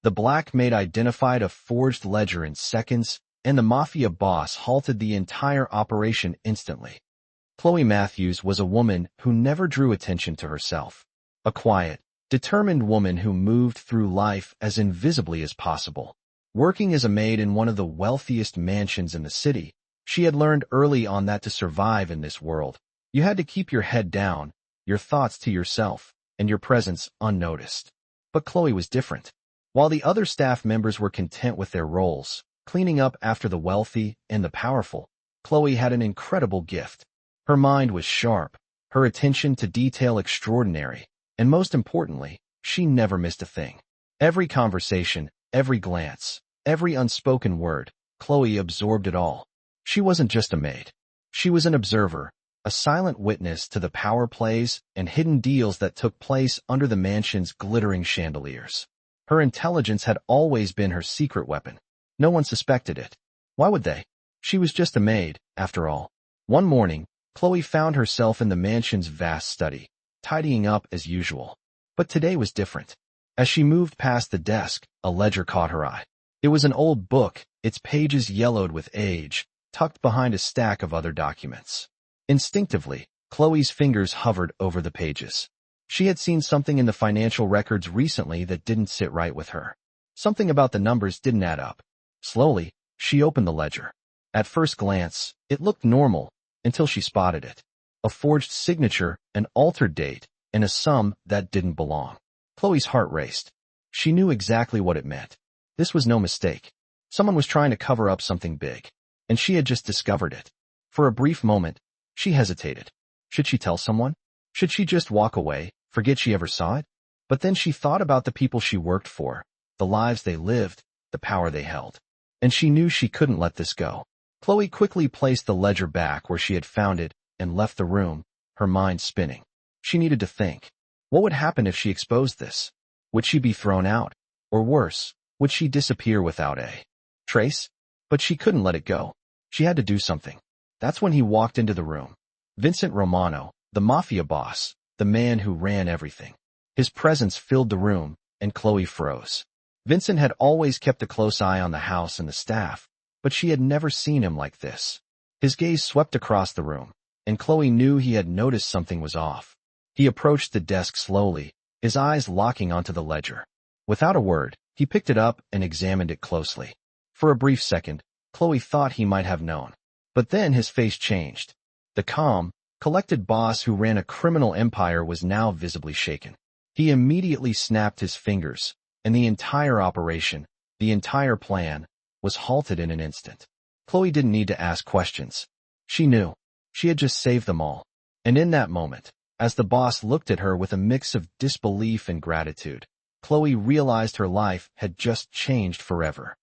The black maid identified a forged ledger in seconds, and the Mafia boss halted the entire operation instantly. Chloe Matthews was a woman who never drew attention to herself. A quiet, determined woman who moved through life as invisibly as possible. Working as a maid in one of the wealthiest mansions in the city, she had learned early on that to survive in this world, you had to keep your head down, your thoughts to yourself, and your presence unnoticed. But Chloe was different. While the other staff members were content with their roles, cleaning up after the wealthy and the powerful, Chloe had an incredible gift. Her mind was sharp, her attention to detail extraordinary, and most importantly, she never missed a thing. Every conversation, every glance, every unspoken word, Chloe absorbed it all. She wasn't just a maid. She was an observer, a silent witness to the power plays and hidden deals that took place under the mansion's glittering chandeliers. Her intelligence had always been her secret weapon. No one suspected it. Why would they? She was just a maid, after all. One morning, Chloe found herself in the mansion's vast study, tidying up as usual. But today was different. As she moved past the desk, a ledger caught her eye. It was an old book, its pages yellowed with age, tucked behind a stack of other documents. Instinctively, Chloe's fingers hovered over the pages. She had seen something in the financial records recently that didn't sit right with her. Something about the numbers didn't add up. Slowly, she opened the ledger. At first glance, it looked normal, until she spotted it. A forged signature, an altered date, and a sum that didn't belong. Chloe's heart raced. She knew exactly what it meant. This was no mistake. Someone was trying to cover up something big, and she had just discovered it. For a brief moment, she hesitated. Should she tell someone? Should she just walk away, forget she ever saw it? But then she thought about the people she worked for, the lives they lived, the power they held. And she knew she couldn't let this go. Chloe quickly placed the ledger back where she had found it and left the room, her mind spinning. She needed to think. What would happen if she exposed this? Would she be thrown out? Or worse, would she disappear without a trace? But she couldn't let it go. She had to do something. That's when he walked into the room. Vincent Romano, the Mafia boss, the man who ran everything. His presence filled the room, and Chloe froze. Vincent had always kept a close eye on the house and the staff, but she had never seen him like this. His gaze swept across the room, and Chloe knew he had noticed something was off. He approached the desk slowly, his eyes locking onto the ledger. Without a word, he picked it up and examined it closely. For a brief second, Chloe thought he might have known. But then his face changed. The calm, collected boss who ran a criminal empire was now visibly shaken. He immediately snapped his fingers, and the entire operation, the entire plan, was halted in an instant. Chloe didn't need to ask questions. She knew. She had just saved them all. And in that moment, as the boss looked at her with a mix of disbelief and gratitude, Chloe realized her life had just changed forever.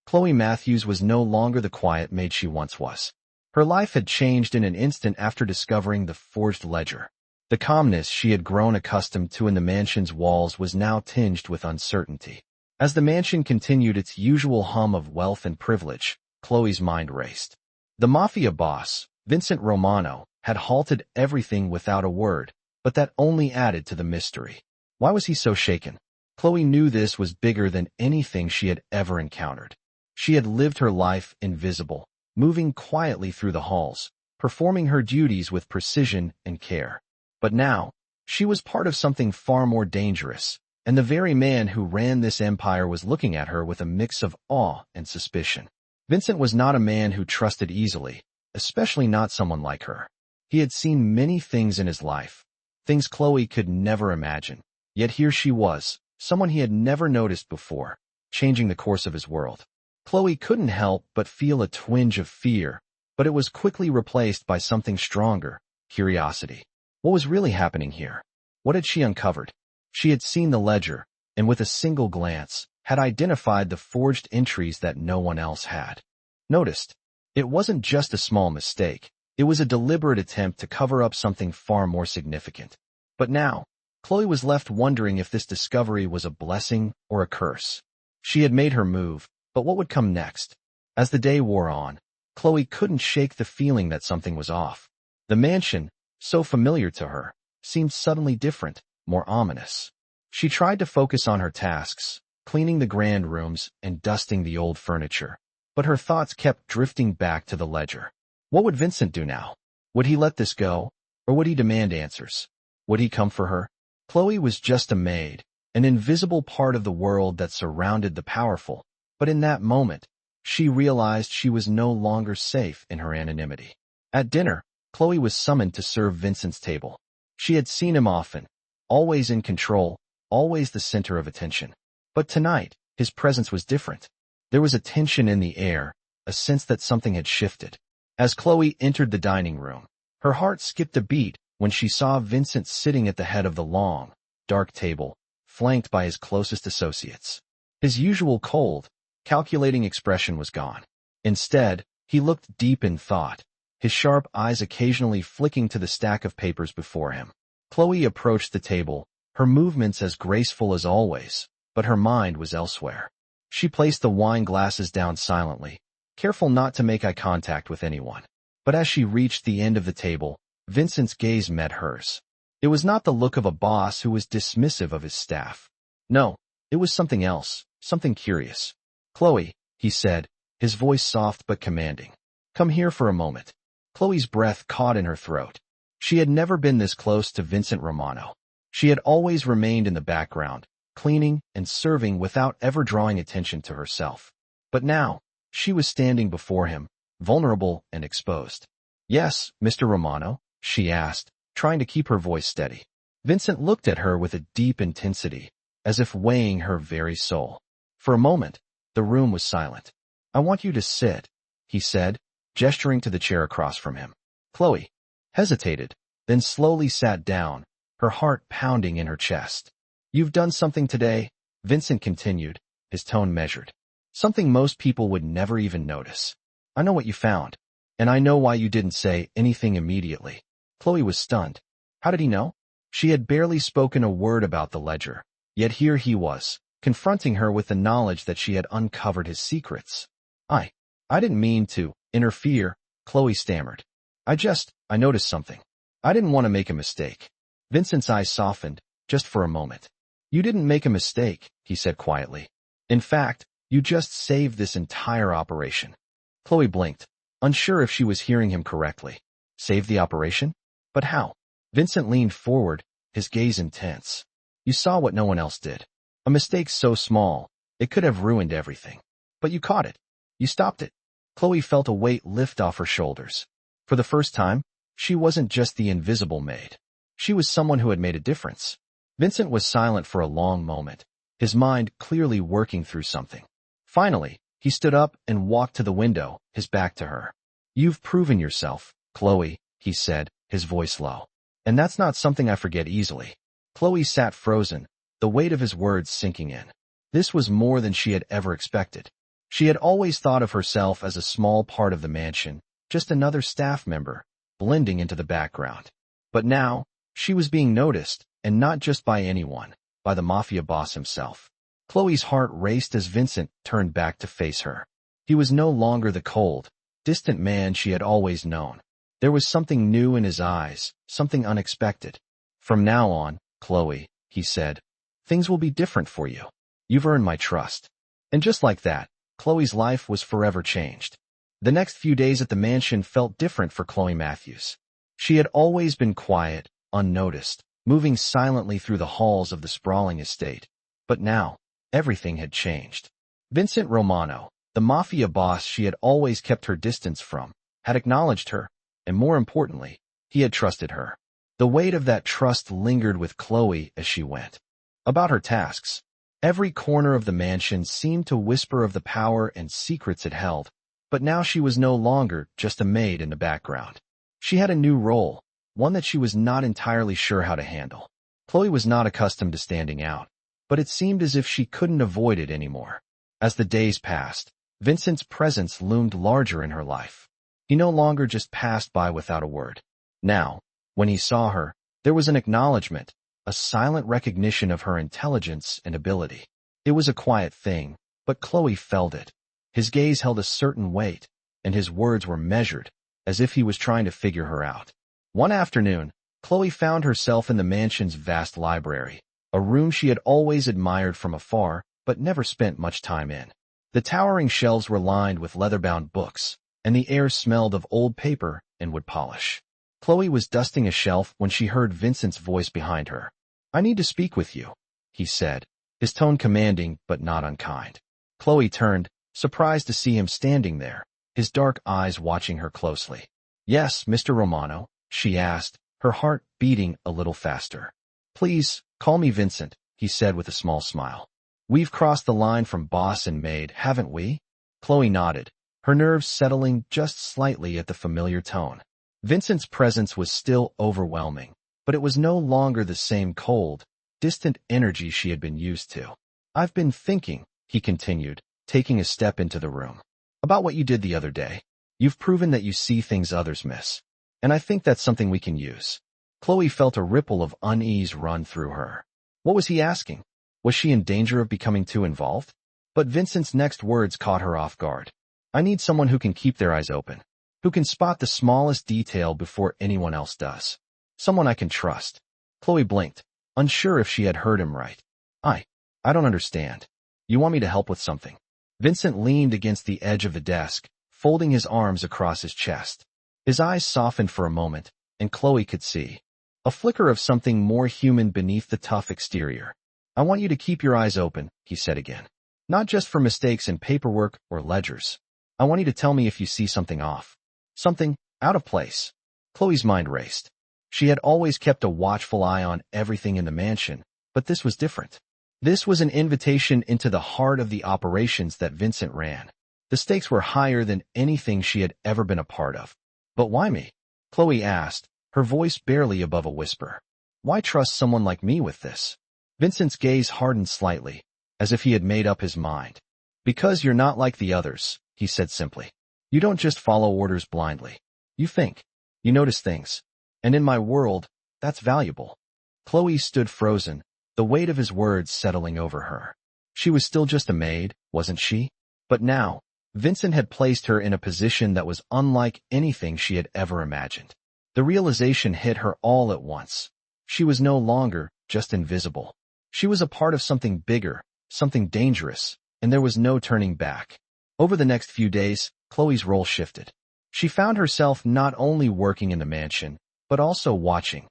Chloe Matthews was no longer the quiet maid she once was. Her life had changed in an instant after discovering the forged ledger. The calmness she had grown accustomed to in the mansion's walls was now tinged with uncertainty. As the mansion continued its usual hum of wealth and privilege, Chloe's mind raced. The Mafia boss, Vincent Romano, had halted everything without a word, but that only added to the mystery. Why was he so shaken? Chloe knew this was bigger than anything she had ever encountered. She had lived her life invisible, moving quietly through the halls, performing her duties with precision and care. But now, she was part of something far more dangerous, and the very man who ran this empire was looking at her with a mix of awe and suspicion. Vincent was not a man who trusted easily, especially not someone like her. He had seen many things in his life, things Chloe could never imagine. Yet here she was, someone he had never noticed before, changing the course of his world. Chloe couldn't help but feel a twinge of fear, but it was quickly replaced by something stronger, curiosity. What was really happening here? What had she uncovered? She had seen the ledger, and with a single glance, had identified the forged entries that no one else had noticed. It wasn't just a small mistake. It was a deliberate attempt to cover up something far more significant. But now, Chloe was left wondering if this discovery was a blessing or a curse. She had made her move, but what would come next? As the day wore on, Chloe couldn't shake the feeling that something was off. The mansion, so familiar to her, seemed suddenly different, more ominous. She tried to focus on her tasks, cleaning the grand rooms and dusting the old furniture. But her thoughts kept drifting back to the ledger. What would Vincent do now? Would he let this go? Or would he demand answers? Would he come for her? Chloe was just a maid, an invisible part of the world that surrounded the powerful. But in that moment, she realized she was no longer safe in her anonymity. At dinner, Chloe was summoned to serve Vincent's table. She had seen him often, always in control, always the center of attention. But tonight, his presence was different. There was a tension in the air, a sense that something had shifted. As Chloe entered the dining room, her heart skipped a beat when she saw Vincent sitting at the head of the long, dark table, flanked by his closest associates. His usual cold, calculating expression was gone. Instead, he looked deep in thought, his sharp eyes occasionally flicking to the stack of papers before him. Chloe approached the table, her movements as graceful as always, but her mind was elsewhere. She placed the wine glasses down silently, careful not to make eye contact with anyone. But as she reached the end of the table, Vincent's gaze met hers. It was not the look of a boss who was dismissive of his staff. No, it was something else, something curious. "Chloe," he said, his voice soft but commanding. "Come here for a moment." Chloe's breath caught in her throat. She had never been this close to Vincent Romano. She had always remained in the background, cleaning and serving without ever drawing attention to herself. But now, she was standing before him, vulnerable and exposed. "Yes, Mr. Romano?" she asked, trying to keep her voice steady. Vincent looked at her with a deep intensity, as if weighing her very soul. For a moment, the room was silent. "I want you to sit," he said, gesturing to the chair across from him. Chloe hesitated, then slowly sat down, her heart pounding in her chest. "You've done something today," Vincent continued, his tone measured. "Something most people would never even notice. I know what you found, and I know why you didn't say anything immediately." Chloe was stunned. How did he know? She had barely spoken a word about the ledger, yet here he was, confronting her with the knowledge that she had uncovered his secrets. I didn't mean to interfere," Chloe stammered. I noticed something. I didn't want to make a mistake." Vincent's eyes softened, just for a moment. "You didn't make a mistake," he said quietly. "In fact, you just saved this entire operation." Chloe blinked, unsure if she was hearing him correctly. Save the operation? But how? Vincent leaned forward, his gaze intense. "You saw what no one else did. A mistake so small, it could have ruined everything. But you caught it. You stopped it." Chloe felt a weight lift off her shoulders. For the first time, she wasn't just the invisible maid. She was someone who had made a difference. Vincent was silent for a long moment, his mind clearly working through something. Finally, he stood up and walked to the window, his back to her. "You've proven yourself, Chloe," he said, his voice low. "And that's not something I forget easily." Chloe sat frozen, the weight of his words sinking in. This was more than she had ever expected. She had always thought of herself as a small part of the mansion, just another staff member, blending into the background. But now, she was being noticed, and not just by anyone, by the Mafia boss himself. Chloe's heart raced as Vincent turned back to face her. He was no longer the cold, distant man she had always known. There was something new in his eyes, something unexpected. "From now on, Chloe," he said, "things will be different for you. You've earned my trust." And just like that, Chloe's life was forever changed. The next few days at the mansion felt different for Chloe Matthews. She had always been quiet, unnoticed, moving silently through the halls of the sprawling estate. But now, everything had changed. Vincent Romano, the Mafia boss she had always kept her distance from, had acknowledged her, and more importantly, he had trusted her. The weight of that trust lingered with Chloe as she went about her tasks. Every corner of the mansion seemed to whisper of the power and secrets it held, but now she was no longer just a maid in the background. She had a new role, one that she was not entirely sure how to handle. Chloe was not accustomed to standing out, but it seemed as if she couldn't avoid it anymore. As the days passed, Vincent's presence loomed larger in her life. He no longer just passed by without a word. Now, when he saw her, there was an acknowledgement, a silent recognition of her intelligence and ability. It was a quiet thing, but Chloe felt it. His gaze held a certain weight, and his words were measured, as if he was trying to figure her out. One afternoon, Chloe found herself in the mansion's vast library, a room she had always admired from afar, but never spent much time in. The towering shelves were lined with leather-bound books, and the air smelled of old paper and wood polish. Chloe was dusting a shelf when she heard Vincent's voice behind her. "I need to speak with you," he said, his tone commanding but not unkind. Chloe turned, surprised to see him standing there, his dark eyes watching her closely. "Yes, Mr. Romano," she asked, her heart beating a little faster. "Please, call me Vincent," he said with a small smile. "We've crossed the line from boss and maid, haven't we?" Chloe nodded, her nerves settling just slightly at the familiar tone. Vincent's presence was still overwhelming, but it was no longer the same cold, distant energy she had been used to. "I've been thinking," he continued, taking a step into the room, "about what you did the other day. You've proven that you see things others miss, and I think that's something we can use." Chloe felt a ripple of unease run through her. What was he asking? Was she in danger of becoming too involved? But Vincent's next words caught her off guard. "I need someone who can keep their eyes open, who can spot the smallest detail before anyone else does. Someone I can trust." Chloe blinked, unsure if she had heard him right. I don't understand. You want me to help with something?" Vincent leaned against the edge of the desk, folding his arms across his chest. His eyes softened for a moment, and Chloe could see a flicker of something more human beneath the tough exterior. "I want you to keep your eyes open," he said again. "Not just for mistakes in paperwork or ledgers. I want you to tell me if you see something off. Something out of place." Chloe's mind raced. She had always kept a watchful eye on everything in the mansion, but this was different. This was an invitation into the heart of the operations that Vincent ran. The stakes were higher than anything she had ever been a part of. "But why me?" Chloe asked, her voice barely above a whisper. "Why trust someone like me with this?" Vincent's gaze hardened slightly, as if he had made up his mind. "Because you're not like the others," he said simply. "You don't just follow orders blindly. You think. You notice things. And in my world, that's valuable." Chloe stood frozen, the weight of his words settling over her. She was still just a maid, wasn't she? But now, Vincent had placed her in a position that was unlike anything she had ever imagined. The realization hit her all at once. She was no longer just invisible. She was a part of something bigger, something dangerous, and there was no turning back. Over the next few days, Chloe's role shifted. She found herself not only working in the mansion, but also watching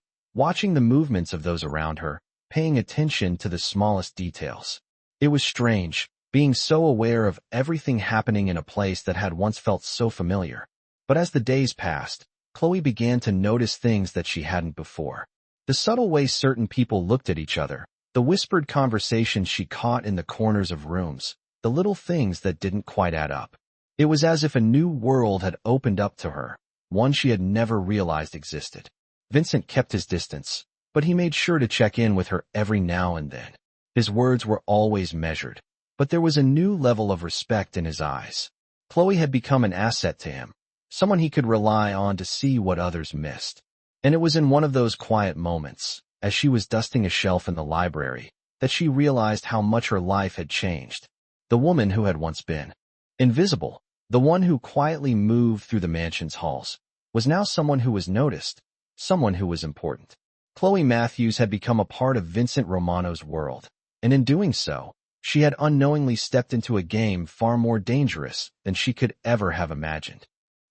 the movements of those around her, paying attention to the smallest details. It was strange, being so aware of everything happening in a place that had once felt so familiar. But as the days passed, Chloe began to notice things that she hadn't before. The subtle way certain people looked at each other, the whispered conversations she caught in the corners of rooms, the little things that didn't quite add up. It was as if a new world had opened up to her, one she had never realized existed. Vincent kept his distance, but he made sure to check in with her every now and then. His words were always measured, but there was a new level of respect in his eyes. Chloe had become an asset to him, someone he could rely on to see what others missed. And it was in one of those quiet moments, as she was dusting a shelf in the library, that she realized how much her life had changed. The woman who had once been invisible, the one who quietly moved through the mansion's halls, was now someone who was noticed, someone who was important. Chloe Matthews had become a part of Vincent Romano's world, and in doing so, she had unknowingly stepped into a game far more dangerous than she could ever have imagined.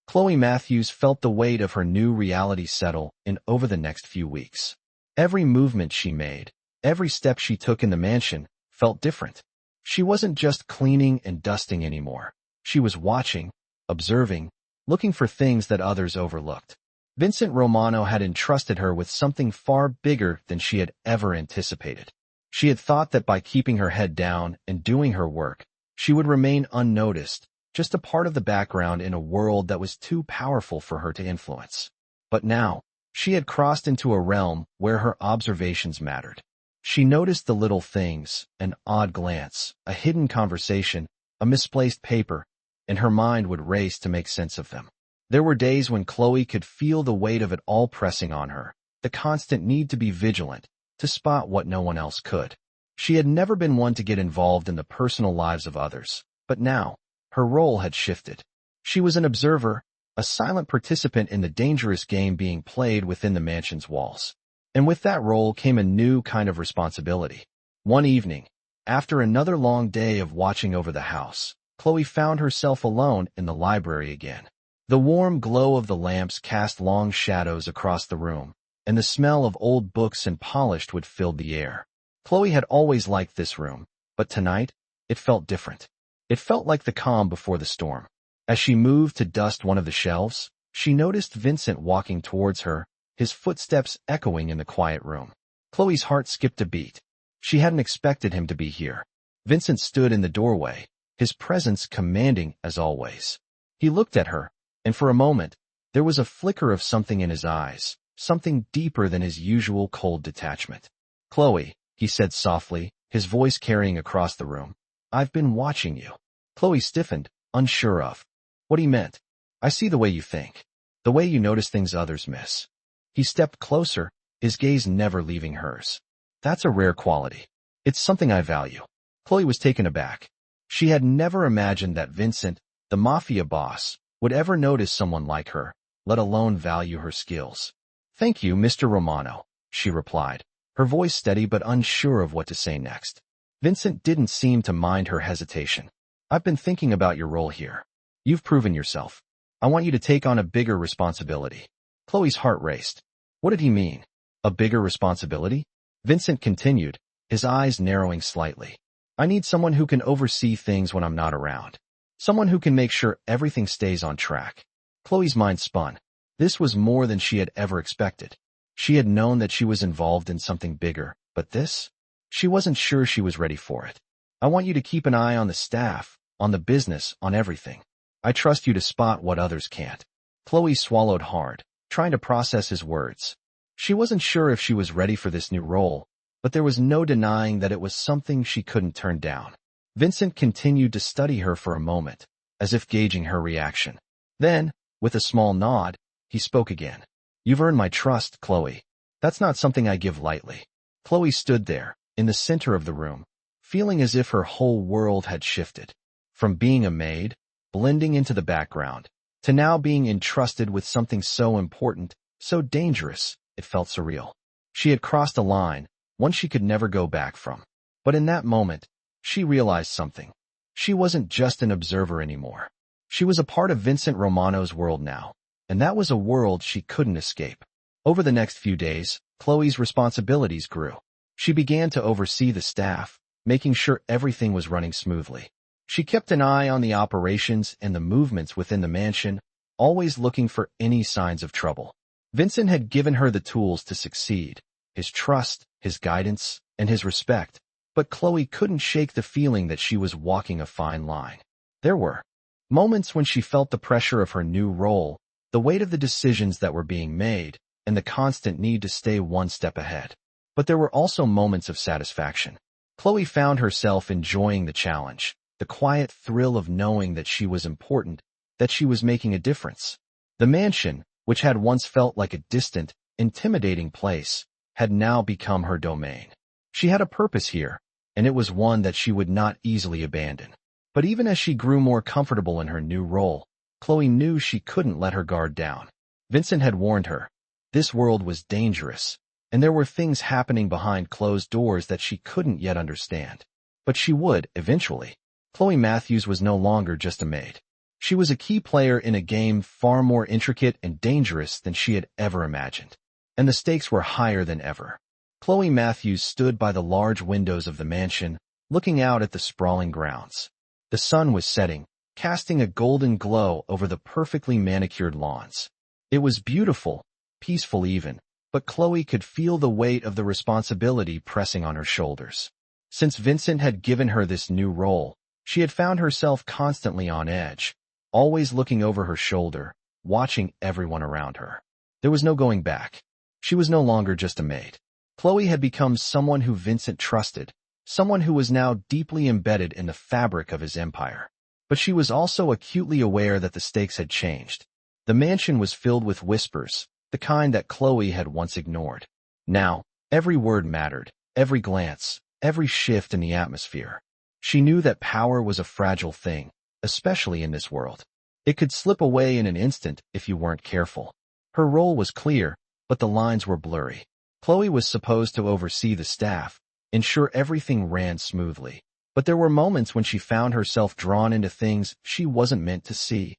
Chloe Matthews felt the weight of her new reality settle in over the next few weeks. Every movement she made, every step she took in the mansion, felt different. She wasn't just cleaning and dusting anymore. She was watching, observing, looking for things that others overlooked. Vincent Romano had entrusted her with something far bigger than she had ever anticipated. She had thought that by keeping her head down and doing her work, she would remain unnoticed, just a part of the background in a world that was too powerful for her to influence. But now, she had crossed into a realm where her observations mattered. She noticed the little things, an odd glance, a hidden conversation, a misplaced paper, and her mind would race to make sense of them. There were days when Chloe could feel the weight of it all pressing on her, the constant need to be vigilant, to spot what no one else could. She had never been one to get involved in the personal lives of others, but now, her role had shifted. She was an observer, a silent participant in the dangerous game being played within the mansion's walls. And with that role came a new kind of responsibility. One evening, After another long day of watching over the house, Chloe found herself alone in the library again. The warm glow of the lamps cast long shadows across the room, and the smell of old books and polished wood filled the air. Chloe had always liked this room, but tonight, it felt different. It felt like the calm before the storm. As she moved to dust one of the shelves, she noticed Vincent walking towards her, his footsteps echoing in the quiet room. Chloe's heart skipped a beat. She hadn't expected him to be here. Vincent stood in the doorway, his presence commanding as always. He looked at her, and for a moment, there was a flicker of something in his eyes, something deeper than his usual cold detachment. "Chloe," he said softly, his voice carrying across the room. "I've been watching you." Chloe stiffened, unsure of what he meant. "I see the way you think, the way you notice things others miss." He stepped closer, his gaze never leaving hers. "That's a rare quality. It's something I value." Chloe was taken aback. She had never imagined that Vincent, the Mafia boss, would ever notice someone like her, let alone value her skills. "Thank you, Mr. Romano," she replied, her voice steady but unsure of what to say next. Vincent didn't seem to mind her hesitation. "I've been thinking about your role here. You've proven yourself. I want you to take on a bigger responsibility." Chloe's heart raced. What did he mean? A bigger responsibility? Vincent continued, his eyes narrowing slightly. "I need someone who can oversee things when I'm not around. Someone who can make sure everything stays on track." Chloe's mind spun. This was more than she had ever expected. She had known that she was involved in something bigger, but this? She wasn't sure she was ready for it. "I want you to keep an eye on the staff, on the business, on everything. I trust you to spot what others can't." Chloe swallowed hard, trying to process his words. She wasn't sure if she was ready for this new role, but there was no denying that it was something she couldn't turn down. Vincent continued to study her for a moment, as if gauging her reaction. Then, with a small nod, he spoke again. "You've earned my trust, Chloe. That's not something I give lightly." Chloe stood there, in the center of the room, feeling as if her whole world had shifted. From being a maid, blending into the background, to now being entrusted with something so important, so dangerous, it felt surreal. She had crossed a line, one she could never go back from. But in that moment, she realized something. She wasn't just an observer anymore. She was a part of Vincent Romano's world now, and that was a world she couldn't escape. Over the next few days, Chloe's responsibilities grew. She began to oversee the staff, making sure everything was running smoothly. She kept an eye on the operations and the movements within the mansion, always looking for any signs of trouble. Vincent had given her the tools to succeed, his trust, his guidance, and his respect, but Chloe couldn't shake the feeling that she was walking a fine line. There were moments when she felt the pressure of her new role, the weight of the decisions that were being made, and the constant need to stay one step ahead. But there were also moments of satisfaction. Chloe found herself enjoying the challenge, the quiet thrill of knowing that she was important, that she was making a difference. The mansion, which had once felt like a distant, intimidating place, had now become her domain. She had a purpose here, and it was one that she would not easily abandon. But even as she grew more comfortable in her new role, Chloe knew she couldn't let her guard down. Vincent had warned her. This world was dangerous, and there were things happening behind closed doors that she couldn't yet understand. But she would, eventually. Chloe Matthews was no longer just a maid. She was a key player in a game far more intricate and dangerous than she had ever imagined. And the stakes were higher than ever. Chloe Matthews stood by the large windows of the mansion, looking out at the sprawling grounds. The sun was setting, casting a golden glow over the perfectly manicured lawns. It was beautiful, peaceful even, but Chloe could feel the weight of the responsibility pressing on her shoulders. Since Vincent had given her this new role, she had found herself constantly on edge, always looking over her shoulder, watching everyone around her. There was no going back. She was no longer just a maid. Chloe had become someone who Vincent trusted, someone who was now deeply embedded in the fabric of his empire. But she was also acutely aware that the stakes had changed. The mansion was filled with whispers, the kind that Chloe had once ignored. Now, every word mattered, every glance, every shift in the atmosphere. She knew that power was a fragile thing, especially in this world. It could slip away in an instant if you weren't careful. Her role was clear, but the lines were blurry. Chloe was supposed to oversee the staff, ensure everything ran smoothly. But there were moments when she found herself drawn into things she wasn't meant to see,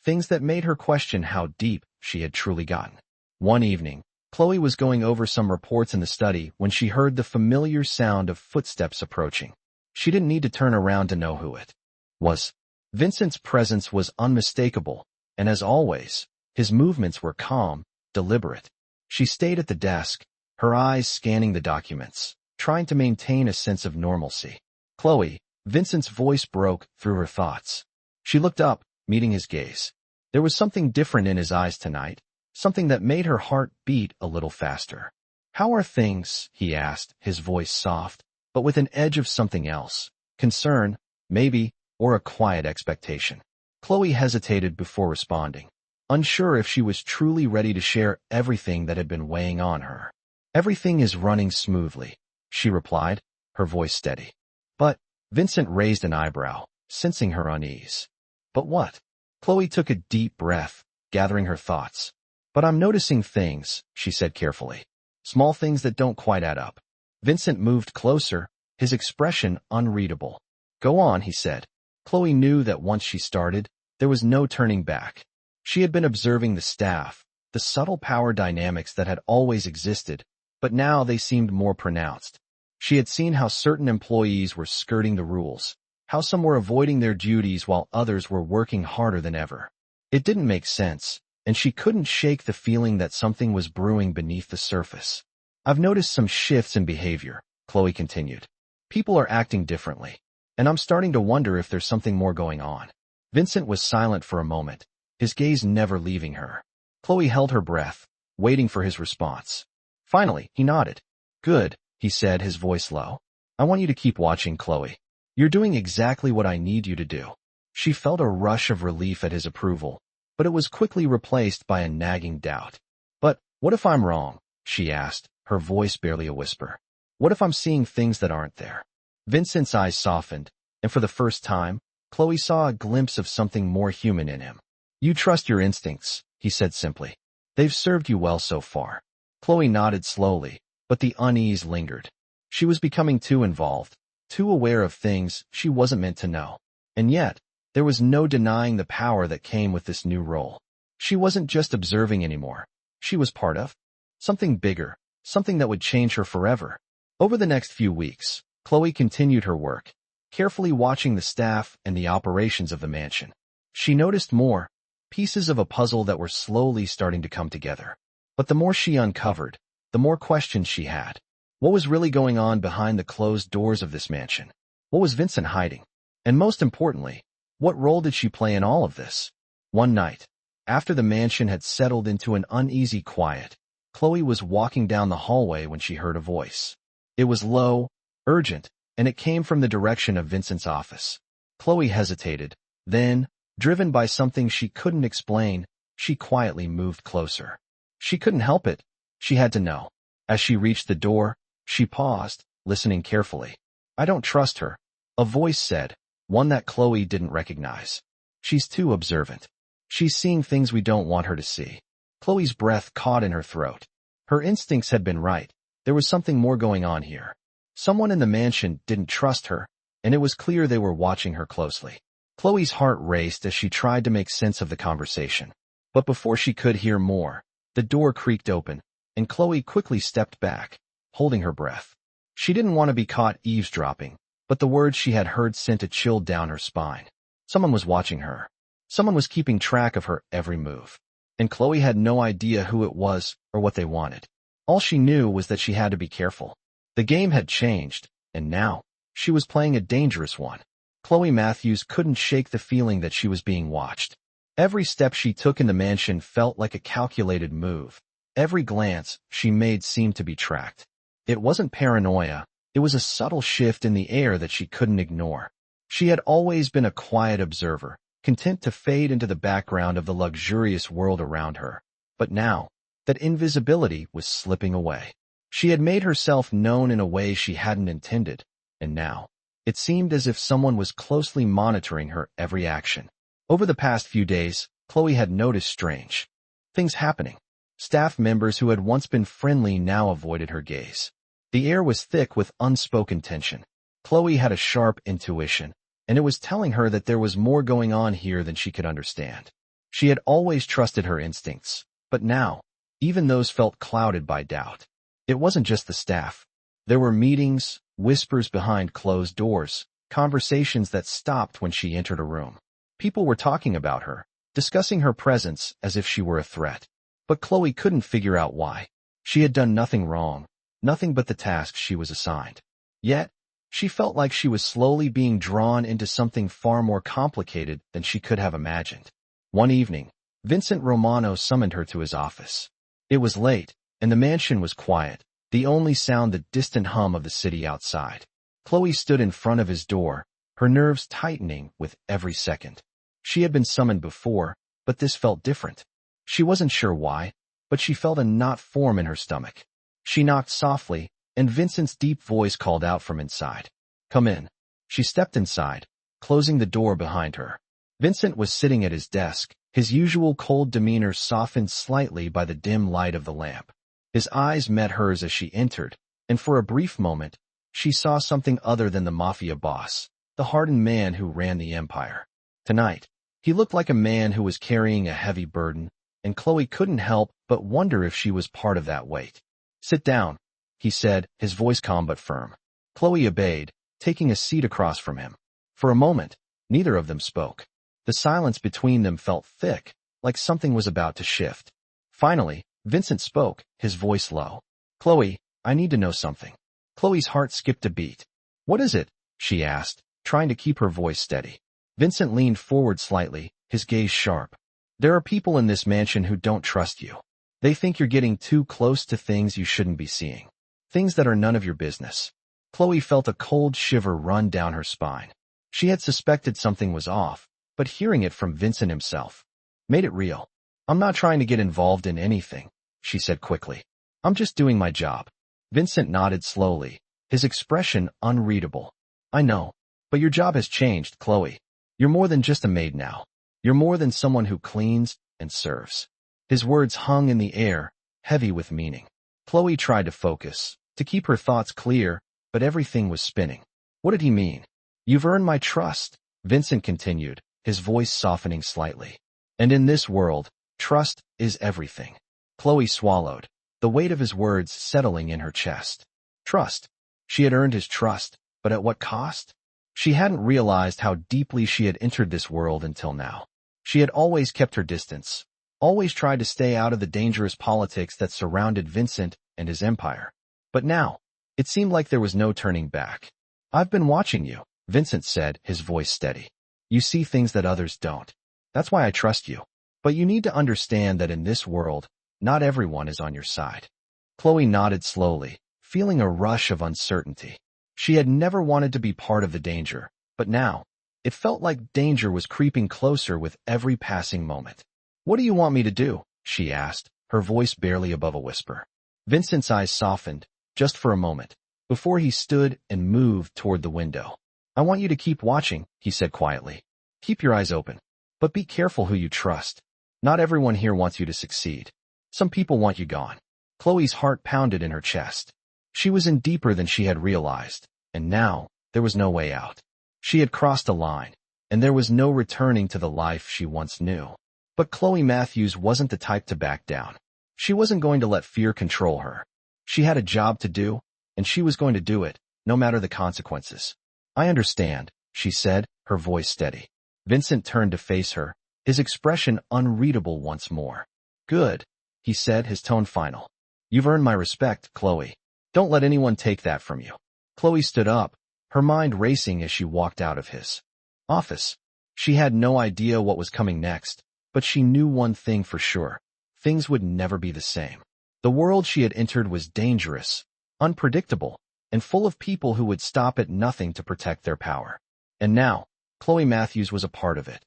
things that made her question how deep she had truly gotten. One evening, Chloe was going over some reports in the study when she heard the familiar sound of footsteps approaching. She didn't need to turn around to know who it was. Vincent's presence was unmistakable, and as always, his movements were calm, deliberate. She stayed at the desk, her eyes scanning the documents, trying to maintain a sense of normalcy. "Chloe," Vincent's voice broke through her thoughts. She looked up, meeting his gaze. There was something different in his eyes tonight, something that made her heart beat a little faster. "How are things?" he asked, his voice soft, but with an edge of something else. Concern, maybe, or a quiet expectation. Chloe hesitated before responding, unsure if she was truly ready to share everything that had been weighing on her. "Everything is running smoothly," she replied, her voice steady. "But," Vincent raised an eyebrow, sensing her unease. "But what?" Chloe took a deep breath, gathering her thoughts. "But I'm noticing things," she said carefully. "Small things that don't quite add up." Vincent moved closer, his expression unreadable. "Go on," he said. Chloe knew that once she started, there was no turning back. She had been observing the staff, the subtle power dynamics that had always existed, but now they seemed more pronounced. She had seen how certain employees were skirting the rules, how some were avoiding their duties while others were working harder than ever. It didn't make sense, and she couldn't shake the feeling that something was brewing beneath the surface. "I've noticed some shifts in behavior," Chloe continued. "People are acting differently, and I'm starting to wonder if there's something more going on." Vincent was silent for a moment, his gaze never leaving her. Chloe held her breath, waiting for his response. Finally, he nodded. "Good," he said, his voice low. "I want you to keep watching, Chloe. You're doing exactly what I need you to do." She felt a rush of relief at his approval, but it was quickly replaced by a nagging doubt. "But what if I'm wrong?" she asked, her voice barely a whisper. "What if I'm seeing things that aren't there?" Vincent's eyes softened, and for the first time, Chloe saw a glimpse of something more human in him. "You trust your instincts," he said simply. "They've served you well so far." Chloe nodded slowly, but the unease lingered. She was becoming too involved, too aware of things she wasn't meant to know. And yet, there was no denying the power that came with this new role. She wasn't just observing anymore. She was part of something bigger, something that would change her forever. Over the next few weeks, Chloe continued her work, carefully watching the staff and the operations of the mansion. She noticed more, pieces of a puzzle that were slowly starting to come together. But the more she uncovered, the more questions she had. What was really going on behind the closed doors of this mansion? What was Vincent hiding? And most importantly, what role did she play in all of this? One night, after the mansion had settled into an uneasy quiet, Chloe was walking down the hallway when she heard a voice. It was low, urgent, and it came from the direction of Vincent's office. Chloe hesitated, then, driven by something she couldn't explain, she quietly moved closer. She couldn't help it. She had to know. As she reached the door, she paused, listening carefully. "I don't trust her," a voice said, one that Chloe didn't recognize. "She's too observant. She's seeing things we don't want her to see." Chloe's breath caught in her throat. Her instincts had been right. There was something more going on here. Someone in the mansion didn't trust her, and it was clear they were watching her closely. Chloe's heart raced as she tried to make sense of the conversation. But before she could hear more, the door creaked open, and Chloe quickly stepped back, holding her breath. She didn't want to be caught eavesdropping, but the words she had heard sent a chill down her spine. Someone was watching her. Someone was keeping track of her every move. And Chloe had no idea who it was or what they wanted. All she knew was that she had to be careful. The game had changed, and now, she was playing a dangerous one. Chloe Matthews couldn't shake the feeling that she was being watched. Every step she took in the mansion felt like a calculated move. Every glance she made seemed to be tracked. It wasn't paranoia, it was a subtle shift in the air that she couldn't ignore. She had always been a quiet observer, content to fade into the background of the luxurious world around her. But now, that invisibility was slipping away. She had made herself known in a way she hadn't intended, and now, it seemed as if someone was closely monitoring her every action. Over the past few days, Chloe had noticed strange things happening. Staff members who had once been friendly now avoided her gaze. The air was thick with unspoken tension. Chloe had a sharp intuition, and it was telling her that there was more going on here than she could understand. She had always trusted her instincts, but now, even those felt clouded by doubt. It wasn't just the staff. There were meetings, whispers behind closed doors, conversations that stopped when she entered a room. People were talking about her, discussing her presence as if she were a threat. But Chloe couldn't figure out why. She had done nothing wrong, nothing but the tasks she was assigned. Yet, she felt like she was slowly being drawn into something far more complicated than she could have imagined. One evening, Vincent Romano summoned her to his office. It was late, and the mansion was quiet, the only sound the distant hum of the city outside. Chloe stood in front of his door, her nerves tightening with every second. She had been summoned before, but this felt different. She wasn't sure why, but she felt a knot form in her stomach. She knocked softly, and Vincent's deep voice called out from inside. "Come in." She stepped inside, closing the door behind her. Vincent was sitting at his desk, his usual cold demeanor softened slightly by the dim light of the lamp. His eyes met hers as she entered, and for a brief moment, she saw something other than the Mafia boss, the hardened man who ran the empire. Tonight, he looked like a man who was carrying a heavy burden, and Chloe couldn't help but wonder if she was part of that weight. "Sit down," he said, his voice calm but firm. Chloe obeyed, taking a seat across from him. For a moment, neither of them spoke. The silence between them felt thick, like something was about to shift. Finally, Vincent spoke, his voice low. "Chloe, I need to know something." Chloe's heart skipped a beat. "What is it?" she asked, trying to keep her voice steady. Vincent leaned forward slightly, his gaze sharp. "There are people in this mansion who don't trust you. They think you're getting too close to things you shouldn't be seeing. Things that are none of your business." Chloe felt a cold shiver run down her spine. She had suspected something was off, but hearing it from Vincent himself made it real. "I'm not trying to get involved in anything," she said quickly. "I'm just doing my job." Vincent nodded slowly, his expression unreadable. "I know, but your job has changed, Chloe. You're more than just a maid now. You're more than someone who cleans and serves." His words hung in the air, heavy with meaning. Chloe tried to focus, to keep her thoughts clear, but everything was spinning. What did he mean? "You've earned my trust," Vincent continued, his voice softening slightly. "And in this world, trust is everything." Chloe swallowed, the weight of his words settling in her chest. Trust. She had earned his trust, but at what cost? She hadn't realized how deeply she had entered this world until now. She had always kept her distance, always tried to stay out of the dangerous politics that surrounded Vincent and his empire. But now, it seemed like there was no turning back. "I've been watching you," Vincent said, his voice steady. "You see things that others don't. That's why I trust you. But you need to understand that in this world, not everyone is on your side." Chloe nodded slowly, feeling a rush of uncertainty. She had never wanted to be part of the danger, but now, it felt like danger was creeping closer with every passing moment. "What do you want me to do?" she asked, her voice barely above a whisper. Vincent's eyes softened, just for a moment, before he stood and moved toward the window. "I want you to keep watching," he said quietly. "Keep your eyes open. But be careful who you trust. Not everyone here wants you to succeed. Some people want you gone." Chloe's heart pounded in her chest. She was in deeper than she had realized, and now, there was no way out. She had crossed a line, and there was no returning to the life she once knew. But Chloe Matthews wasn't the type to back down. She wasn't going to let fear control her. She had a job to do, and she was going to do it, no matter the consequences. "I understand," she said, her voice steady. Vincent turned to face her, his expression unreadable once more. "Good," he said, his tone final. "You've earned my respect, Chloe. Don't let anyone take that from you." Chloe stood up, her mind racing as she walked out of his office. She had no idea what was coming next, but she knew one thing for sure. Things would never be the same. The world she had entered was dangerous, unpredictable, and full of people who would stop at nothing to protect their power. And now, Chloe Matthews was a part of it.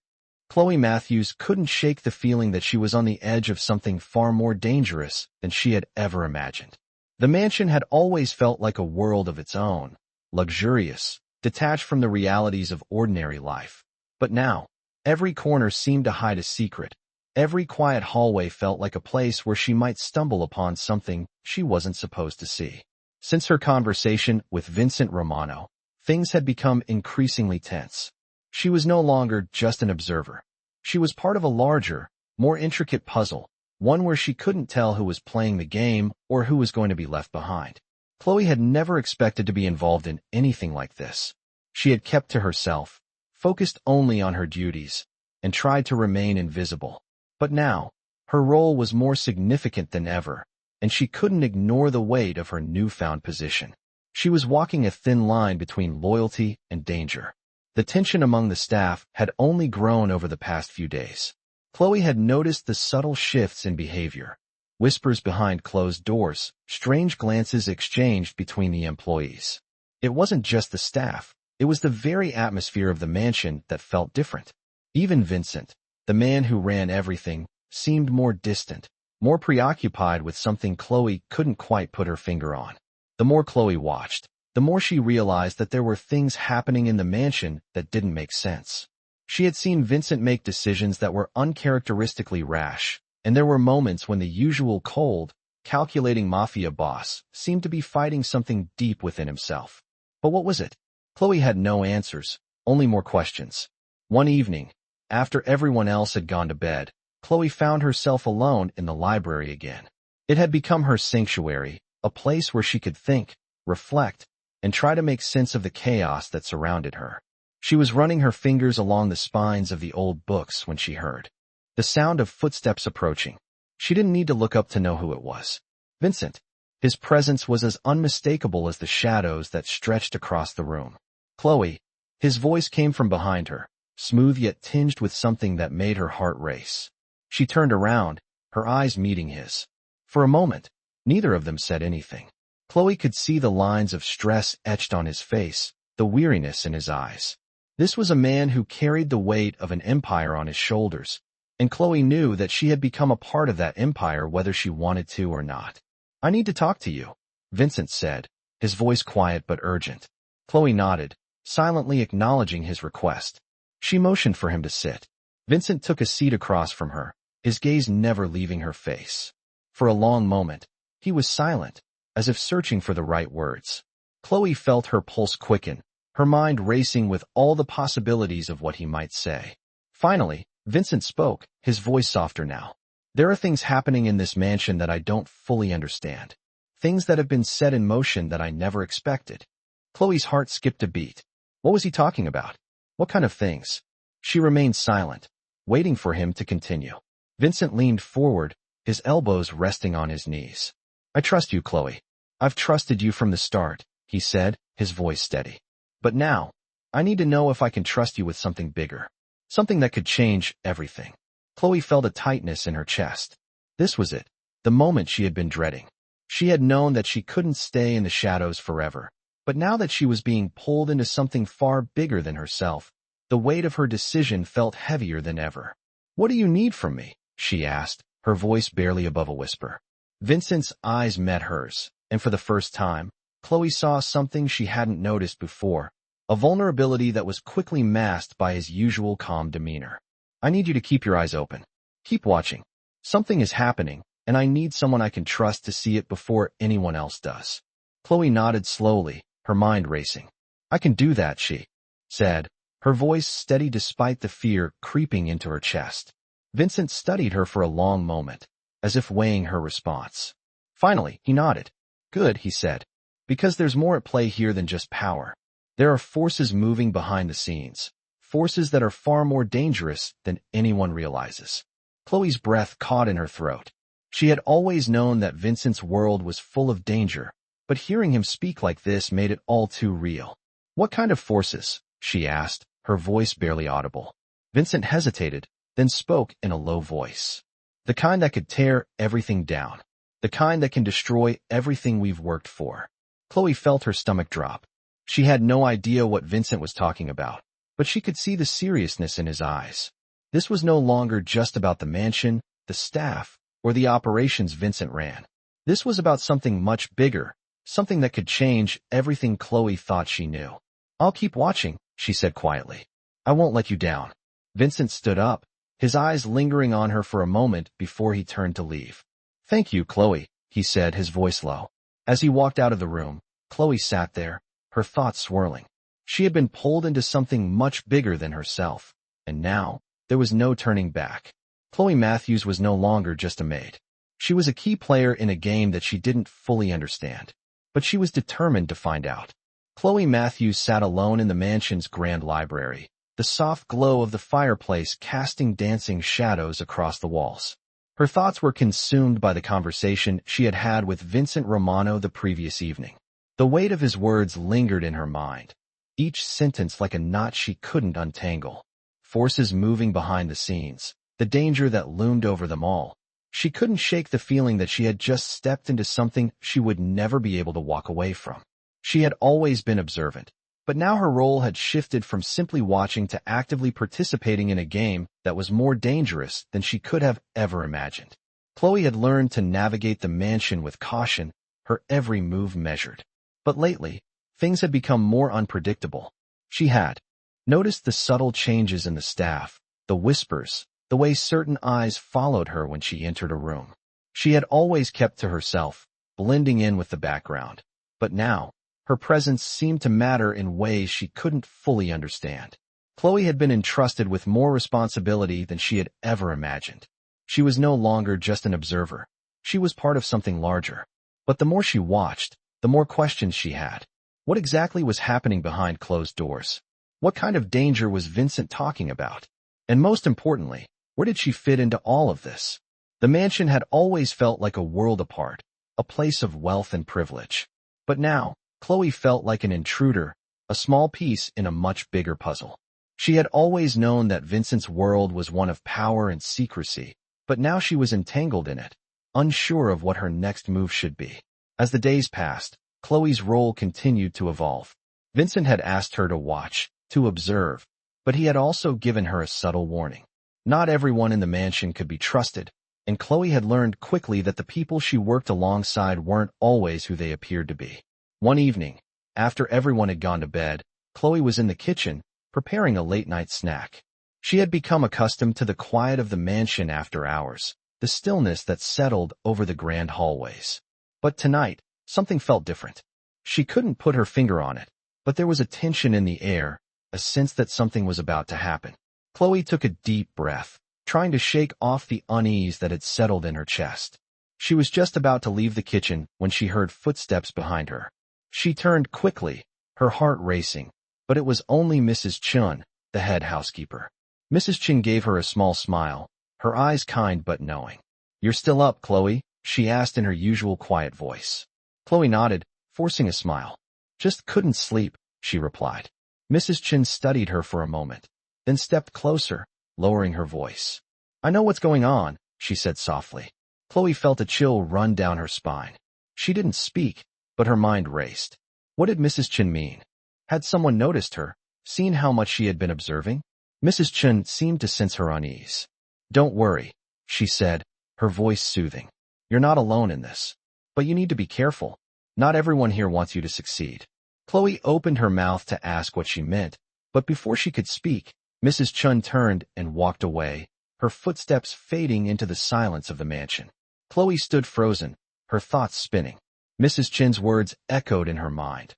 Chloe Matthews couldn't shake the feeling that she was on the edge of something far more dangerous than she had ever imagined. The mansion had always felt like a world of its own, luxurious, detached from the realities of ordinary life. But now, every corner seemed to hide a secret. Every quiet hallway felt like a place where she might stumble upon something she wasn't supposed to see. Since her conversation with Vincent Romano, things had become increasingly tense. She was no longer just an observer. She was part of a larger, more intricate puzzle, one where she couldn't tell who was playing the game or who was going to be left behind. Chloe had never expected to be involved in anything like this. She had kept to herself, focused only on her duties, and tried to remain invisible. But now, her role was more significant than ever, and she couldn't ignore the weight of her newfound position. She was walking a thin line between loyalty and danger. The tension among the staff had only grown over the past few days. Chloe had noticed the subtle shifts in behavior. Whispers behind closed doors, strange glances exchanged between the employees. It wasn't just the staff, it was the very atmosphere of the mansion that felt different. Even Vincent, the man who ran everything, seemed more distant, more preoccupied with something Chloe couldn't quite put her finger on. The more Chloe watched, the more she realized that there were things happening in the mansion that didn't make sense. She had seen Vincent make decisions that were uncharacteristically rash, and there were moments when the usual cold, calculating Mafia boss seemed to be fighting something deep within himself. But what was it? Chloe had no answers, only more questions. One evening, after everyone else had gone to bed, Chloe found herself alone in the library again. It had become her sanctuary, a place where she could think, reflect, and try to make sense of the chaos that surrounded her. She was running her fingers along the spines of the old books when she heard the sound of footsteps approaching. She didn't need to look up to know who it was. Vincent. His presence was as unmistakable as the shadows that stretched across the room. Chloe. His voice came from behind her, smooth yet tinged with something that made her heart race. She turned around, her eyes meeting his. For a moment, neither of them said anything. Chloe could see the lines of stress etched on his face, the weariness in his eyes. This was a man who carried the weight of an empire on his shoulders, and Chloe knew that she had become a part of that empire whether she wanted to or not. "I need to talk to you," Vincent said, his voice quiet but urgent. Chloe nodded, silently acknowledging his request. She motioned for him to sit. Vincent took a seat across from her, his gaze never leaving her face. For a long moment, he was silent, as if searching for the right words. Chloe felt her pulse quicken, her mind racing with all the possibilities of what he might say. Finally, Vincent spoke, his voice softer now. "There are things happening in this mansion that I don't fully understand. Things that have been set in motion that I never expected." Chloe's heart skipped a beat. What was he talking about? What kind of things? She remained silent, waiting for him to continue. Vincent leaned forward, his elbows resting on his knees. "I trust you, Chloe. I've trusted you from the start," he said, his voice steady. "But now, I need to know if I can trust you with something bigger. Something that could change everything." Chloe felt a tightness in her chest. This was it, the moment she had been dreading. She had known that she couldn't stay in the shadows forever, but now that she was being pulled into something far bigger than herself, the weight of her decision felt heavier than ever. "What do you need from me?" she asked, her voice barely above a whisper. Vincent's eyes met hers, and for the first time, Chloe saw something she hadn't noticed before, a vulnerability that was quickly masked by his usual calm demeanor. "I need you to keep your eyes open. Keep watching. Something is happening, and I need someone I can trust to see it before anyone else does." Chloe nodded slowly, her mind racing. "I can do that," she said, her voice steady despite the fear creeping into her chest. Vincent studied her for a long moment, as if weighing her response. Finally, he nodded. "Good," he said, "because there's more at play here than just power. There are forces moving behind the scenes, forces that are far more dangerous than anyone realizes." Chloe's breath caught in her throat. She had always known that Vincent's world was full of danger, but hearing him speak like this made it all too real. "What kind of forces?" she asked, her voice barely audible. Vincent hesitated, then spoke in a low voice. "The kind that could tear everything down. The kind that can destroy everything we've worked for." Chloe felt her stomach drop. She had no idea what Vincent was talking about, but she could see the seriousness in his eyes. This was no longer just about the mansion, the staff, or the operations Vincent ran. This was about something much bigger, something that could change everything Chloe thought she knew. "I'll keep watching," she said quietly. "I won't let you down." Vincent stood up, his eyes lingering on her for a moment before he turned to leave. "Thank you, Chloe," he said, his voice low. As he walked out of the room, Chloe sat there, her thoughts swirling. She had been pulled into something much bigger than herself, and now, there was no turning back. Chloe Matthews was no longer just a maid. She was a key player in a game that she didn't fully understand, but she was determined to find out. Chloe Matthews sat alone in the mansion's grand library, the soft glow of the fireplace casting dancing shadows across the walls. Her thoughts were consumed by the conversation she had had with Vincent Romano the previous evening. The weight of his words lingered in her mind, each sentence like a knot she couldn't untangle. Forces moving behind the scenes, the danger that loomed over them all. She couldn't shake the feeling that she had just stepped into something she would never be able to walk away from. She had always been observant, but now her role had shifted from simply watching to actively participating in a game that was more dangerous than she could have ever imagined. Chloe had learned to navigate the mansion with caution, her every move measured. But lately, things had become more unpredictable. She had noticed the subtle changes in the staff, the whispers, the way certain eyes followed her when she entered a room. She had always kept to herself, blending in with the background. But now, her presence seemed to matter in ways she couldn't fully understand. Chloe had been entrusted with more responsibility than she had ever imagined. She was no longer just an observer. She was part of something larger. But the more she watched, the more questions she had. What exactly was happening behind closed doors? What kind of danger was Vincent talking about? And most importantly, where did she fit into all of this? The mansion had always felt like a world apart, a place of wealth and privilege. But now, Chloe felt like an intruder, a small piece in a much bigger puzzle. She had always known that Vincent's world was one of power and secrecy, but now she was entangled in it, unsure of what her next move should be. As the days passed, Chloe's role continued to evolve. Vincent had asked her to watch, to observe, but he had also given her a subtle warning. Not everyone in the mansion could be trusted, and Chloe had learned quickly that the people she worked alongside weren't always who they appeared to be. One evening, after everyone had gone to bed, Chloe was in the kitchen, preparing a late-night snack. She had become accustomed to the quiet of the mansion after hours, the stillness that settled over the grand hallways. But tonight, something felt different. She couldn't put her finger on it, but there was a tension in the air, a sense that something was about to happen. Chloe took a deep breath, trying to shake off the unease that had settled in her chest. She was just about to leave the kitchen when she heard footsteps behind her. She turned quickly, her heart racing, but it was only Mrs. Chun, the head housekeeper. Mrs. Chun gave her a small smile, her eyes kind but knowing. "You're still up, Chloe?" she asked in her usual quiet voice. Chloe nodded, forcing a smile. "Just couldn't sleep," she replied. Mrs. Chun studied her for a moment, then stepped closer, lowering her voice. "I know what's going on," she said softly. Chloe felt a chill run down her spine. She didn't speak, but her mind raced. What did Mrs. Chun mean? Had someone noticed her, seen how much she had been observing? Mrs. Chun seemed to sense her unease. "Don't worry," she said, her voice soothing. "You're not alone in this. But you need to be careful. Not everyone here wants you to succeed." Chloe opened her mouth to ask what she meant, but before she could speak, Mrs. Chun turned and walked away, her footsteps fading into the silence of the mansion. Chloe stood frozen, her thoughts spinning. Mrs. Chun's words echoed in her mind.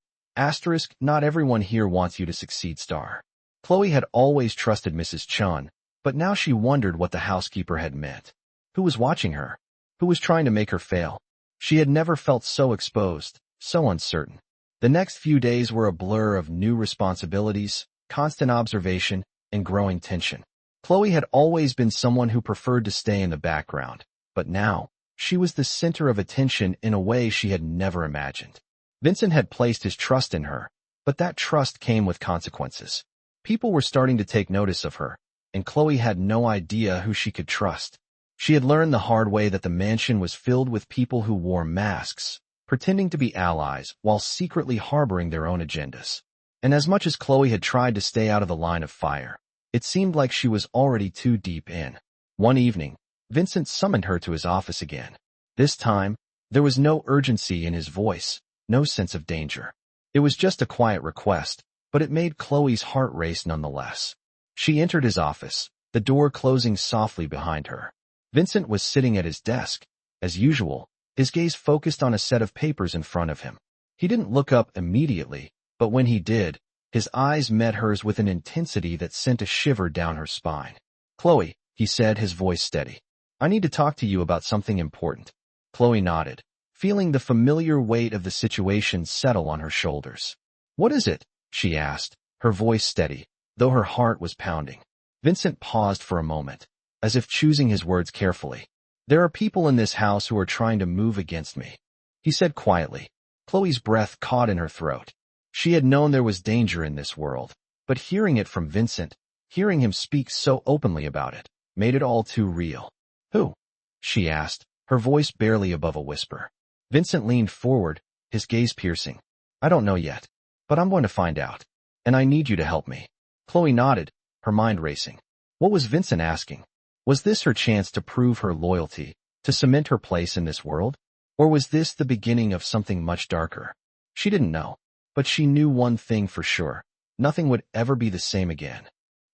Not everyone here wants you to succeed, star. Chloe had always trusted Mrs. Chun, but now she wondered what the housekeeper had meant. Who was watching her? Who was trying to make her fail? She had never felt so exposed, so uncertain. The next few days were a blur of new responsibilities, constant observation, and growing tension. Chloe had always been someone who preferred to stay in the background, but now, she was the center of attention in a way she had never imagined. Vincent had placed his trust in her, but that trust came with consequences. People were starting to take notice of her, and Chloe had no idea who she could trust. She had learned the hard way that the mansion was filled with people who wore masks, pretending to be allies while secretly harboring their own agendas. And as much as Chloe had tried to stay out of the line of fire, it seemed like she was already too deep in. One evening, Vincent summoned her to his office again. This time, there was no urgency in his voice, no sense of danger. It was just a quiet request, but it made Chloe's heart race nonetheless. She entered his office, the door closing softly behind her. Vincent was sitting at his desk, as usual, His gaze focused on a set of papers in front of him. He didn't look up immediately, but when he did, his eyes met hers with an intensity that sent a shiver down her spine. "Chloe," he said, his voice steady. "I need to talk to you about something important." Chloe nodded, feeling the familiar weight of the situation settle on her shoulders. "What is it?" she asked, her voice steady, though her heart was pounding. Vincent paused for a moment, as if choosing his words carefully. "There are people in this house who are trying to move against me," he said quietly. Chloe's breath caught in her throat. She had known there was danger in this world, but hearing it from Vincent, hearing him speak so openly about it, made it all too real. "Who?" she asked, her voice barely above a whisper. Vincent leaned forward, his gaze piercing. "I don't know yet, but I'm going to find out. And I need you to help me." Chloe nodded, her mind racing. What was Vincent asking? Was this her chance to prove her loyalty, to cement her place in this world? Or was this the beginning of something much darker? She didn't know, but she knew one thing for sure. Nothing would ever be the same again.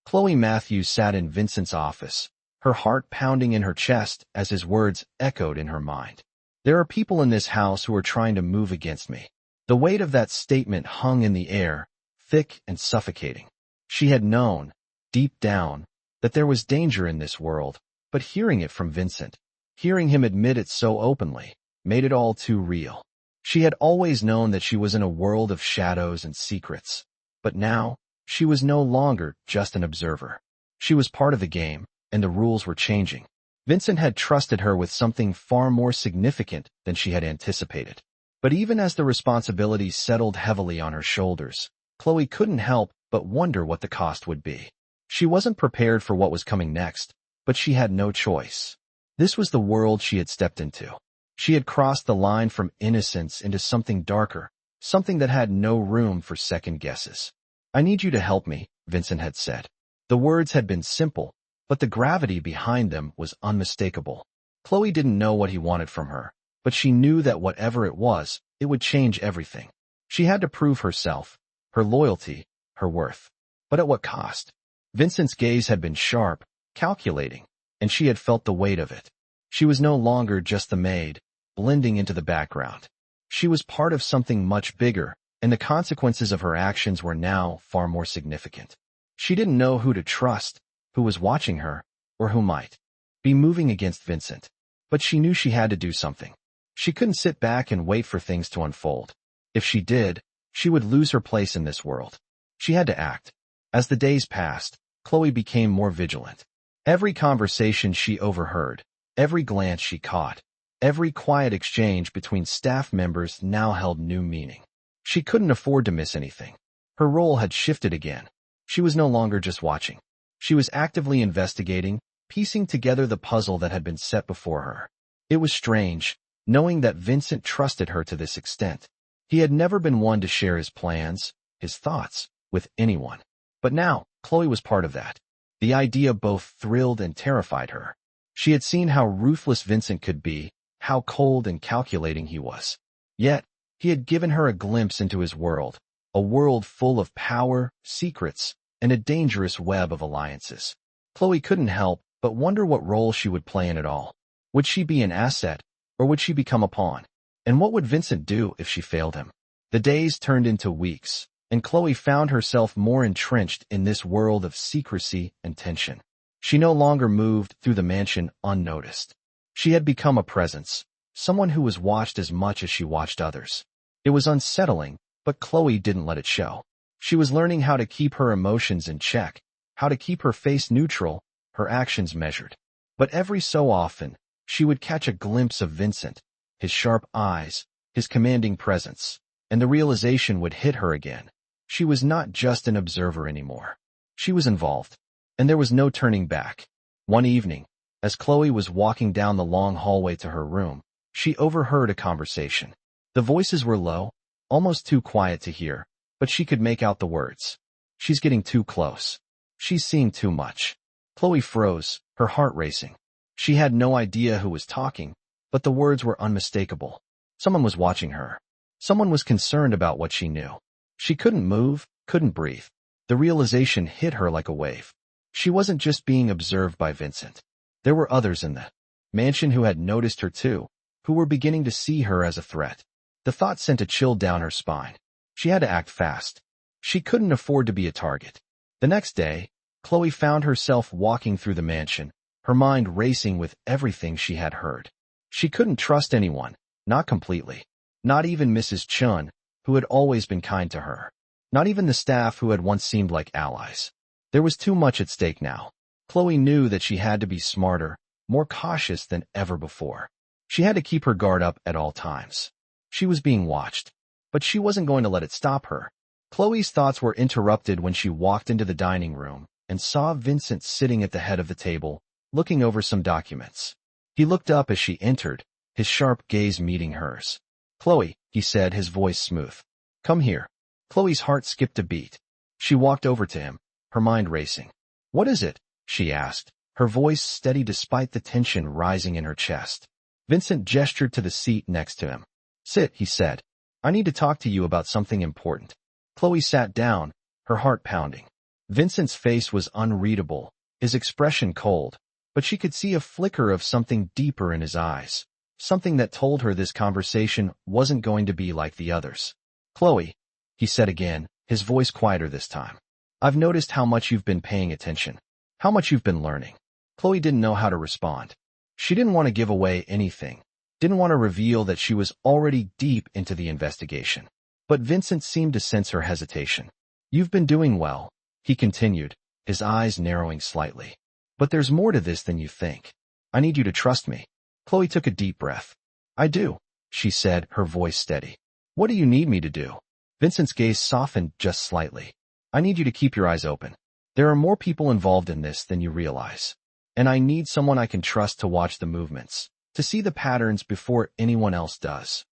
Chloe Matthews sat in Vincent's office, her heart pounding in her chest as his words echoed in her mind. "There are people in this house who are trying to move against me." The weight of that statement hung in the air, thick and suffocating. She had known, deep down, that there was danger in this world, but hearing it from Vincent, hearing him admit it so openly, made it all too real. She had always known that she was in a world of shadows and secrets, but now, she was no longer just an observer. She was part of the game, and the rules were changing. Vincent had trusted her with something far more significant than she had anticipated. But even as the responsibility settled heavily on her shoulders, Chloe couldn't help but wonder what the cost would be. She wasn't prepared for what was coming next, but she had no choice. This was the world she had stepped into. She had crossed the line from innocence into something darker, something that had no room for second guesses. "I need you to help me," Vincent had said. The words had been simple, but the gravity behind them was unmistakable. Chloe didn't know what he wanted from her, but she knew that whatever it was, it would change everything. She had to prove herself, her loyalty, her worth. But at what cost? Vincent's gaze had been sharp, calculating, and she had felt the weight of it. She was no longer just the maid, blending into the background. She was part of something much bigger, and the consequences of her actions were now far more significant. She didn't know who to trust, who was watching her, or who might be moving against Vincent. But she knew she had to do something. She couldn't sit back and wait for things to unfold. If she did, she would lose her place in this world. She had to act. As the days passed, Chloe became more vigilant. Every conversation she overheard, every glance she caught, every quiet exchange between staff members now held new meaning. She couldn't afford to miss anything. Her role had shifted again. She was no longer just watching. She was actively investigating, piecing together the puzzle that had been set before her. It was strange, knowing that Vincent trusted her to this extent. He had never been one to share his plans, his thoughts, with anyone. But now, Chloe was part of that. The idea both thrilled and terrified her. She had seen how ruthless Vincent could be, how cold and calculating he was. Yet, he had given her a glimpse into his world, a world full of power, secrets, and a dangerous web of alliances. Chloe couldn't help but wonder what role she would play in it all. Would she be an asset, or would she become a pawn? And what would Vincent do if she failed him? The days turned into weeks, and Chloe found herself more entrenched in this world of secrecy and tension. She no longer moved through the mansion unnoticed. She had become a presence, someone who was watched as much as she watched others. It was unsettling, but Chloe didn't let it show. She was learning how to keep her emotions in check, how to keep her face neutral, her actions measured. But every so often, she would catch a glimpse of Vincent, his sharp eyes, his commanding presence, and the realization would hit her again. She was not just an observer anymore. She was involved, and there was no turning back. One evening, as Chloe was walking down the long hallway to her room, she overheard a conversation. The voices were low, almost too quiet to hear, but she could make out the words. "She's getting too close. She's seeing too much." Chloe froze, her heart racing. She had no idea who was talking, but the words were unmistakable. Someone was watching her. Someone was concerned about what she knew. She couldn't move, couldn't breathe. The realization hit her like a wave. She wasn't just being observed by Vincent. There were others in the mansion who had noticed her too, who were beginning to see her as a threat. The thought sent a chill down her spine. She had to act fast. She couldn't afford to be a target. The next day, Chloe found herself walking through the mansion, her mind racing with everything she had heard. She couldn't trust anyone, not completely. Not even Mrs. Chun, who had always been kind to her. Not even the staff who had once seemed like allies. There was too much at stake now. Chloe knew that she had to be smarter, more cautious than ever before. She had to keep her guard up at all times. She was being watched, but she wasn't going to let it stop her. Chloe's thoughts were interrupted when she walked into the dining room and saw Vincent sitting at the head of the table, looking over some documents. He looked up as she entered, his sharp gaze meeting hers. "Chloe," he said, his voice smooth. "Come here." Chloe's heart skipped a beat. She walked over to him, her mind racing. "What is it?" she asked, her voice steady despite the tension rising in her chest. Vincent gestured to the seat next to him. "Sit," he said. "I need to talk to you about something important." Chloe sat down, her heart pounding. Vincent's face was unreadable, his expression cold, but she could see a flicker of something deeper in his eyes, something that told her this conversation wasn't going to be like the others. "Chloe," he said again, his voice quieter this time. "I've noticed how much you've been paying attention, how much you've been learning." Chloe didn't know how to respond. She didn't want to give away anything, didn't want to reveal that she was already deep into the investigation. But Vincent seemed to sense her hesitation. "You've been doing well," he continued, his eyes narrowing slightly. "But there's more to this than you think. I need you to trust me." Chloe took a deep breath. "I do," she said, her voice steady. "What do you need me to do?" Vincent's gaze softened just slightly. "I need you to keep your eyes open. There are more people involved in this than you realize. And I need someone I can trust to watch the movements, to see the patterns before anyone else does."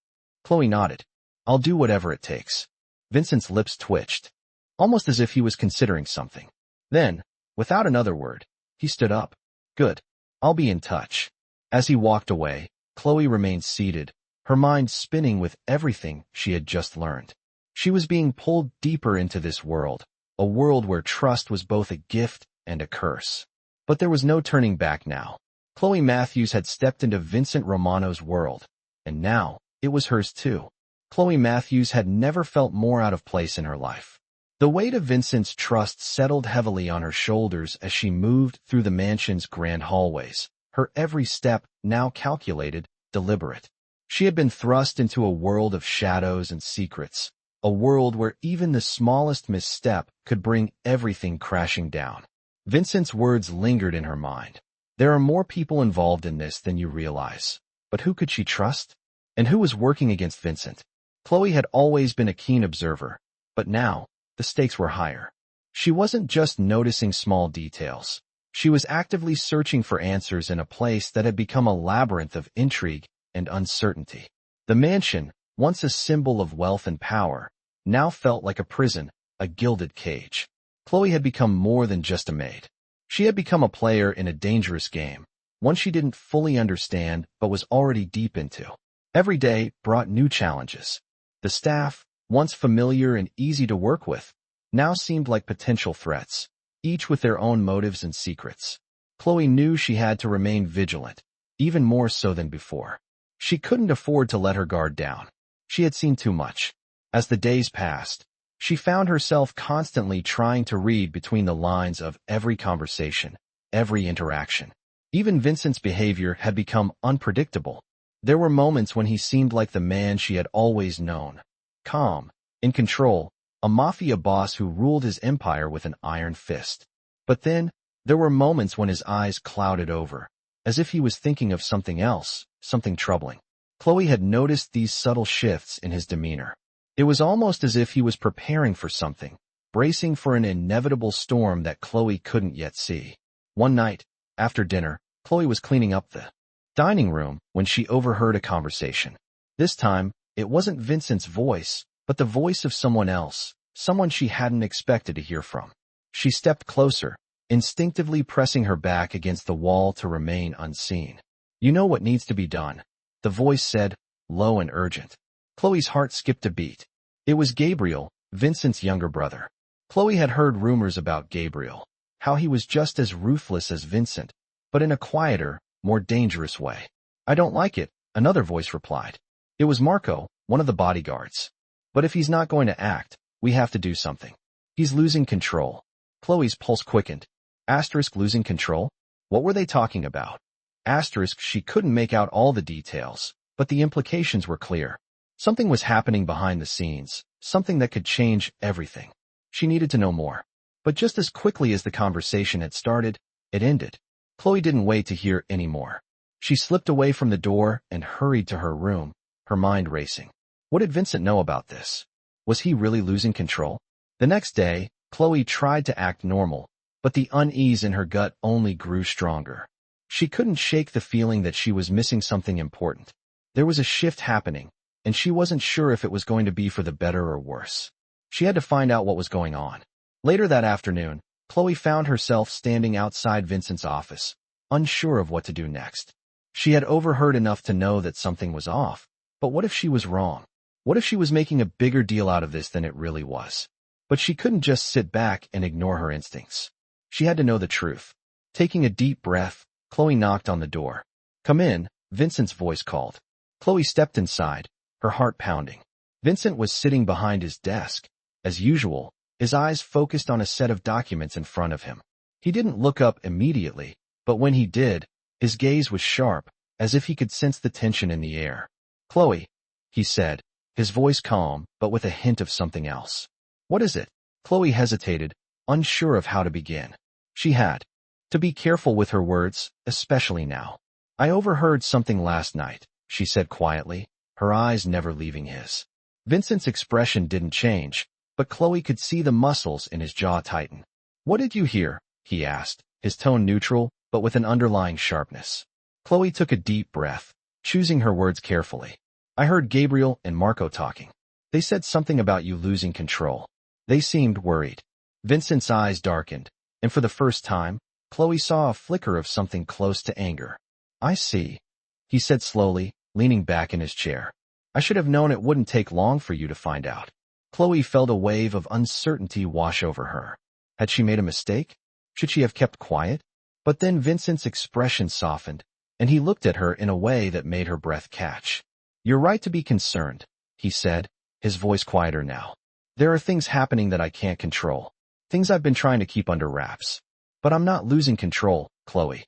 Chloe nodded. "I'll do whatever it takes." Vincent's lips twitched, almost as if he was considering something. Then, without another word, he stood up. "Good. I'll be in touch." As he walked away, Chloe remained seated, her mind spinning with everything she had just learned. She was being pulled deeper into this world, a world where trust was both a gift and a curse. But there was no turning back now. Chloe Matthews had stepped into Vincent Romano's world, and now it was hers too. Chloe Matthews had never felt more out of place in her life. The weight of Vincent's trust settled heavily on her shoulders as she moved through the mansion's grand hallways, her every step now calculated, deliberate. She had been thrust into a world of shadows and secrets, a world where even the smallest misstep could bring everything crashing down. Vincent's words lingered in her mind. There are more people involved in this than you realize. But who could she trust? And who was working against Vincent? Chloe had always been a keen observer, but now, the stakes were higher. She wasn't just noticing small details. She was actively searching for answers in a place that had become a labyrinth of intrigue and uncertainty. The mansion, once a symbol of wealth and power, now felt like a prison, a gilded cage. Chloe had become more than just a maid. She had become a player in a dangerous game, one she didn't fully understand but was already deep into. Every day brought new challenges. The staff, once familiar and easy to work with, now seemed like potential threats, each with their own motives and secrets. Chloe knew she had to remain vigilant, even more so than before. She couldn't afford to let her guard down. She had seen too much. As the days passed, she found herself constantly trying to read between the lines of every conversation, every interaction. Even Vincent's behavior had become unpredictable. There were moments when he seemed like the man she had always known. Calm, in control, a mafia boss who ruled his empire with an iron fist. But then, there were moments when his eyes clouded over, as if he was thinking of something else, something troubling. Chloe had noticed these subtle shifts in his demeanor. It was almost as if he was preparing for something, bracing for an inevitable storm that Chloe couldn't yet see. One night, after dinner, Chloe was cleaning up the dining room when she overheard a conversation. This time, it wasn't Vincent's voice, but the voice of someone else, someone she hadn't expected to hear from. She stepped closer, instinctively pressing her back against the wall to remain unseen. "You know what needs to be done," the voice said, low and urgent. Chloe's heart skipped a beat. It was Gabriel, Vincent's younger brother. Chloe had heard rumors about Gabriel, how he was just as ruthless as Vincent, but in a quieter, more dangerous way. "I don't like it," Another voice replied. It was Marco, one of the bodyguards. But if he's not going to act, we have to do something. He's losing control. Chloe's pulse quickened. Asterisk losing control? What were they talking about? Asterisk she couldn't make out all the details, but the implications were clear. Something was happening behind the scenes, something that could change everything. She needed to know more. But just as quickly as the conversation had started, it ended. Chloe didn't wait to hear any more. She slipped away from the door and hurried to her room, her mind racing. What did Vincent know about this? Was he really losing control? The next day, Chloe tried to act normal, but the unease in her gut only grew stronger. She couldn't shake the feeling that she was missing something important. There was a shift happening, and she wasn't sure if it was going to be for the better or worse. She had to find out what was going on. Later that afternoon, Chloe found herself standing outside Vincent's office, unsure of what to do next. She had overheard enough to know that something was off, but what if she was wrong? What if she was making a bigger deal out of this than it really was? But she couldn't just sit back and ignore her instincts. She had to know the truth. Taking a deep breath, Chloe knocked on the door. Come in, Vincent's voice called. Chloe stepped inside, her heart pounding. Vincent was sitting behind his desk. As usual, his eyes focused on a set of documents in front of him. He didn't look up immediately, but when he did, his gaze was sharp, as if he could sense the tension in the air. Chloe, he said, his voice calm, but with a hint of something else. What is it? Chloe hesitated, unsure of how to begin. She had to be careful with her words, especially now. I overheard something last night, she said quietly, her eyes never leaving his. Vincent's expression didn't change, but Chloe could see the muscles in his jaw tighten. What did you hear? He asked, his tone neutral, but with an underlying sharpness. Chloe took a deep breath, choosing her words carefully. I heard Gabriel and Marco talking. They said something about you losing control. They seemed worried. Vincent's eyes darkened, and for the first time, Chloe saw a flicker of something close to anger. I see, he said slowly, leaning back in his chair. I should have known it wouldn't take long for you to find out. Chloe felt a wave of uncertainty wash over her. Had she made a mistake? Should she have kept quiet? But then Vincent's expression softened, and he looked at her in a way that made her breath catch. You're right to be concerned, he said, his voice quieter now. There are things happening that I can't control, things I've been trying to keep under wraps. But I'm not losing control, Chloe.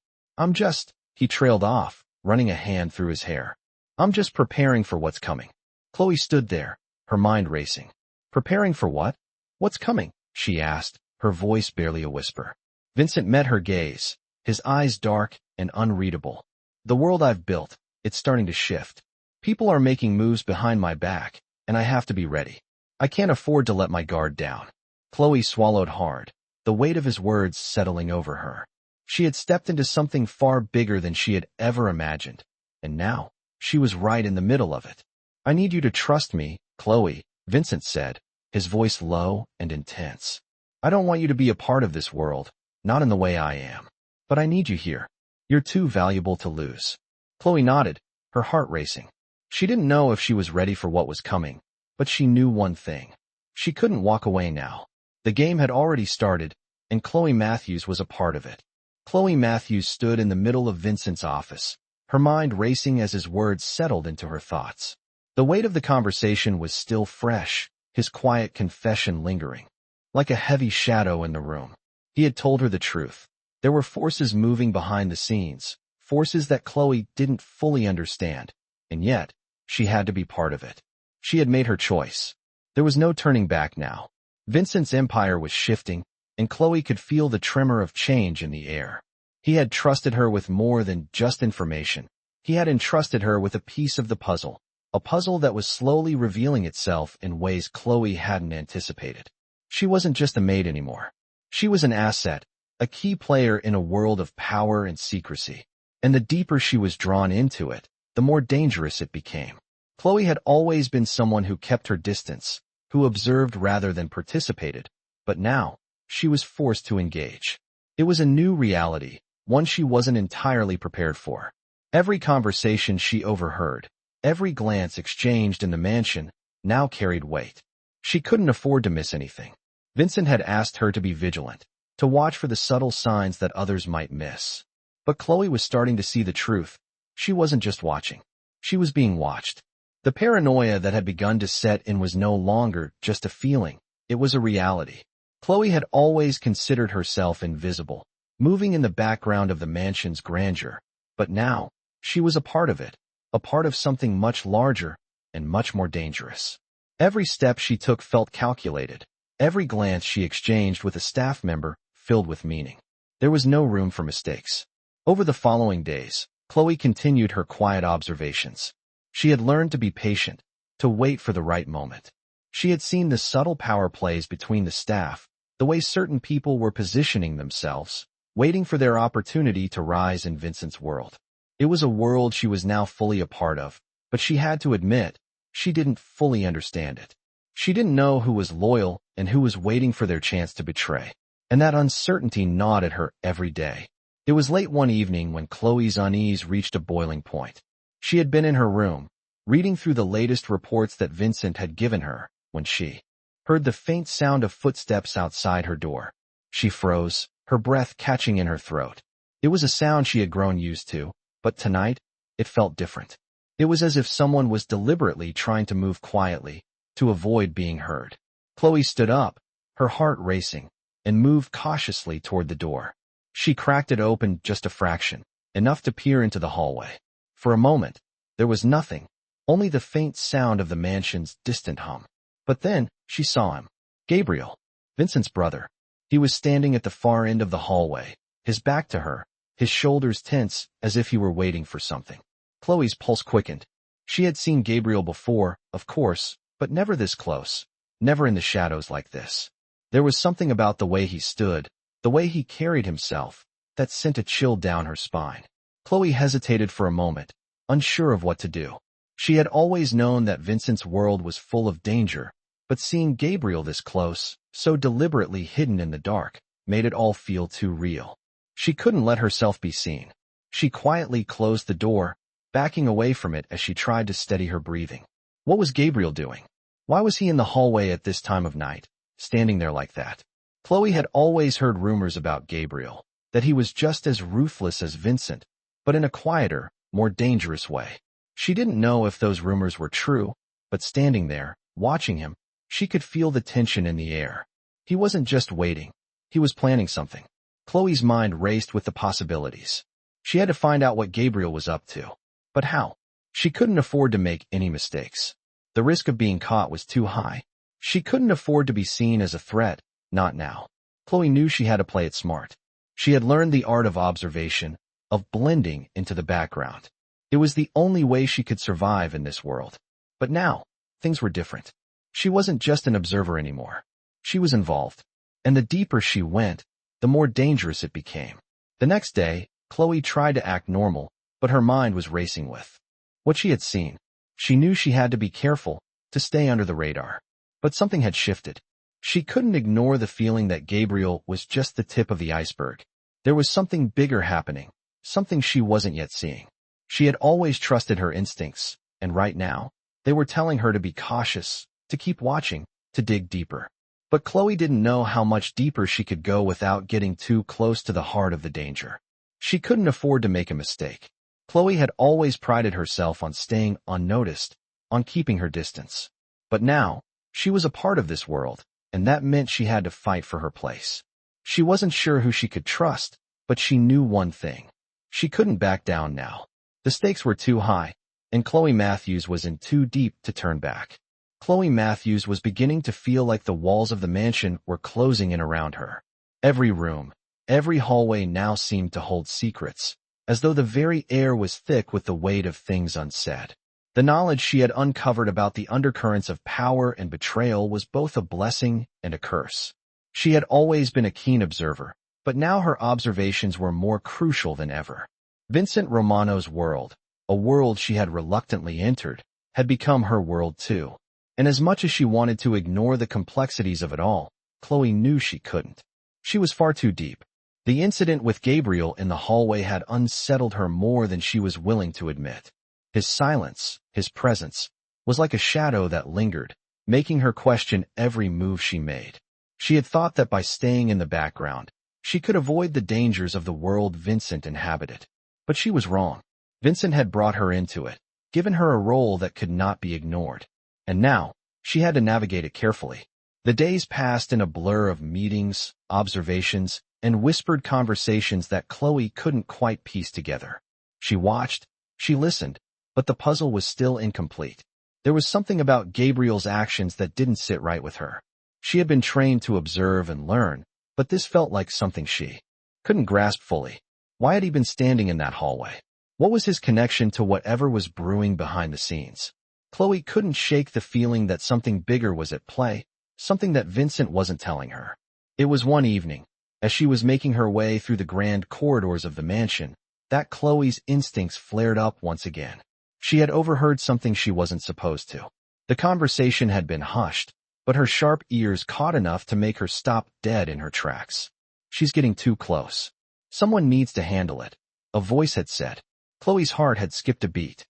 He trailed off, running a hand through his hair. I'm just preparing for what's coming. Chloe stood there, her mind racing. Preparing for what? What's coming? She asked, her voice barely a whisper. Vincent met her gaze, his eyes dark and unreadable. The world I've built, it's starting to shift. People are making moves behind my back, and I have to be ready. I can't afford to let my guard down. Chloe swallowed hard, the weight of his words settling over her. She had stepped into something far bigger than she had ever imagined, and now, she was right in the middle of it. I need you to trust me, Chloe, Vincent said, his voice low and intense. I don't want you to be a part of this world, not in the way I am. But I need you here. You're too valuable to lose. Chloe nodded, her heart racing. She didn't know if she was ready for what was coming, but she knew one thing. She couldn't walk away now. The game had already started, and Chloe Matthews was a part of it. Chloe Matthews stood in the middle of Vincent's office, her mind racing as his words settled into her thoughts. The weight of the conversation was still fresh, his quiet confession lingering. Like a heavy shadow in the room. He had told her the truth. There were forces moving behind the scenes, forces that Chloe didn't fully understand, and yet, she had to be part of it. She had made her choice. There was no turning back now. Vincent's empire was shifting, and Chloe could feel the tremor of change in the air. He had trusted her with more than just information. He had entrusted her with a piece of the puzzle, a puzzle that was slowly revealing itself in ways Chloe hadn't anticipated. She wasn't just a maid anymore. She was an asset, a key player in a world of power and secrecy. And the deeper she was drawn into it, the more dangerous it became. Chloe had always been someone who kept her distance, who observed rather than participated, but now, she was forced to engage. It was a new reality, one she wasn't entirely prepared for. Every conversation she overheard, every glance exchanged in the mansion, now carried weight. She couldn't afford to miss anything. Vincent had asked her to be vigilant, to watch for the subtle signs that others might miss. But Chloe was starting to see the truth. She wasn't just watching. She was being watched. The paranoia that had begun to set in was no longer just a feeling, it was a reality. Chloe had always considered herself invisible, moving in the background of the mansion's grandeur, but now, she was a part of it, a part of something much larger and much more dangerous. Every step she took felt calculated, every glance she exchanged with a staff member filled with meaning. There was no room for mistakes. Over the following days, Chloe continued her quiet observations. She had learned to be patient, to wait for the right moment. She had seen the subtle power plays between the staff, the way certain people were positioning themselves, waiting for their opportunity to rise in Vincent's world. It was a world she was now fully a part of, but she had to admit, she didn't fully understand it. She didn't know who was loyal and who was waiting for their chance to betray, and that uncertainty gnawed at her every day. It was late one evening when Chloe's unease reached a boiling point. She had been in her room, reading through the latest reports that Vincent had given her, when she heard the faint sound of footsteps outside her door. She froze, her breath catching in her throat. It was a sound she had grown used to, but tonight, it felt different. It was as if someone was deliberately trying to move quietly, to avoid being heard. Chloe stood up, her heart racing, and moved cautiously toward the door. She cracked it open just a fraction, enough to peer into the hallway. For a moment, there was nothing, only the faint sound of the mansion's distant hum. But then, she saw him. Gabriel, Vincent's brother. He was standing at the far end of the hallway, his back to her, his shoulders tense as if he were waiting for something. Chloe's pulse quickened. She had seen Gabriel before, of course, but never this close, never in the shadows like this. There was something about the way he stood, the way he carried himself, that sent a chill down her spine. Chloe hesitated for a moment, unsure of what to do. She had always known that Vincent's world was full of danger, but seeing Gabriel this close, so deliberately hidden in the dark, made it all feel too real. She couldn't let herself be seen. She quietly closed the door, backing away from it as she tried to steady her breathing. What was Gabriel doing? Why was he in the hallway at this time of night, standing there like that? Chloe had always heard rumors about Gabriel, that he was just as ruthless as Vincent, but in a quieter, more dangerous way. She didn't know if those rumors were true, but standing there, watching him, she could feel the tension in the air. He wasn't just waiting. He was planning something. Chloe's mind raced with the possibilities. She had to find out what Gabriel was up to. But how? She couldn't afford to make any mistakes. The risk of being caught was too high. She couldn't afford to be seen as a threat, not now. Chloe knew she had to play it smart. She had learned the art of observation, of blending into the background. It was the only way she could survive in this world. But now, things were different. She wasn't just an observer anymore. She was involved. And the deeper she went, the more dangerous it became. The next day, Chloe tried to act normal, but her mind was racing with what she had seen. She knew she had to be careful, to stay under the radar. But something had shifted. She couldn't ignore the feeling that Gabriel was just the tip of the iceberg. There was something bigger happening, something she wasn't yet seeing. She had always trusted her instincts, and right now, they were telling her to be cautious, to keep watching, to dig deeper. But Chloe didn't know how much deeper she could go without getting too close to the heart of the danger. She couldn't afford to make a mistake. Chloe had always prided herself on staying unnoticed, on keeping her distance. But now, she was a part of this world, and that meant she had to fight for her place. She wasn't sure who she could trust, but she knew one thing. She couldn't back down now. The stakes were too high, and Chloe Matthews was in too deep to turn back. Chloe Matthews was beginning to feel like the walls of the mansion were closing in around her. Every room, every hallway now seemed to hold secrets, as though the very air was thick with the weight of things unsaid. The knowledge she had uncovered about the undercurrents of power and betrayal was both a blessing and a curse. She had always been a keen observer, but now her observations were more crucial than ever. Vincent Romano's world, a world she had reluctantly entered, had become her world too. And as much as she wanted to ignore the complexities of it all, Chloe knew she couldn't. She was far too deep. The incident with Gabriel in the hallway had unsettled her more than she was willing to admit. His silence, his presence, was like a shadow that lingered, making her question every move she made. She had thought that by staying in the background, she could avoid the dangers of the world Vincent inhabited. But she was wrong. Vincent had brought her into it, given her a role that could not be ignored. And now, she had to navigate it carefully. The days passed in a blur of meetings, observations, and whispered conversations that Chloe couldn't quite piece together. She watched, she listened, but the puzzle was still incomplete. There was something about Gabriel's actions that didn't sit right with her. She had been trained to observe and learn, but this felt like something she couldn't grasp fully. Why had he been standing in that hallway? What was his connection to whatever was brewing behind the scenes? Chloe couldn't shake the feeling that something bigger was at play, something that Vincent wasn't telling her. It was one evening, as she was making her way through the grand corridors of the mansion, that Chloe's instincts flared up once again. She had overheard something she wasn't supposed to. The conversation had been hushed, but her sharp ears caught enough to make her stop dead in her tracks. She's getting too close. Someone needs to handle it, a voice had said. Chloe's heart had skipped a beat.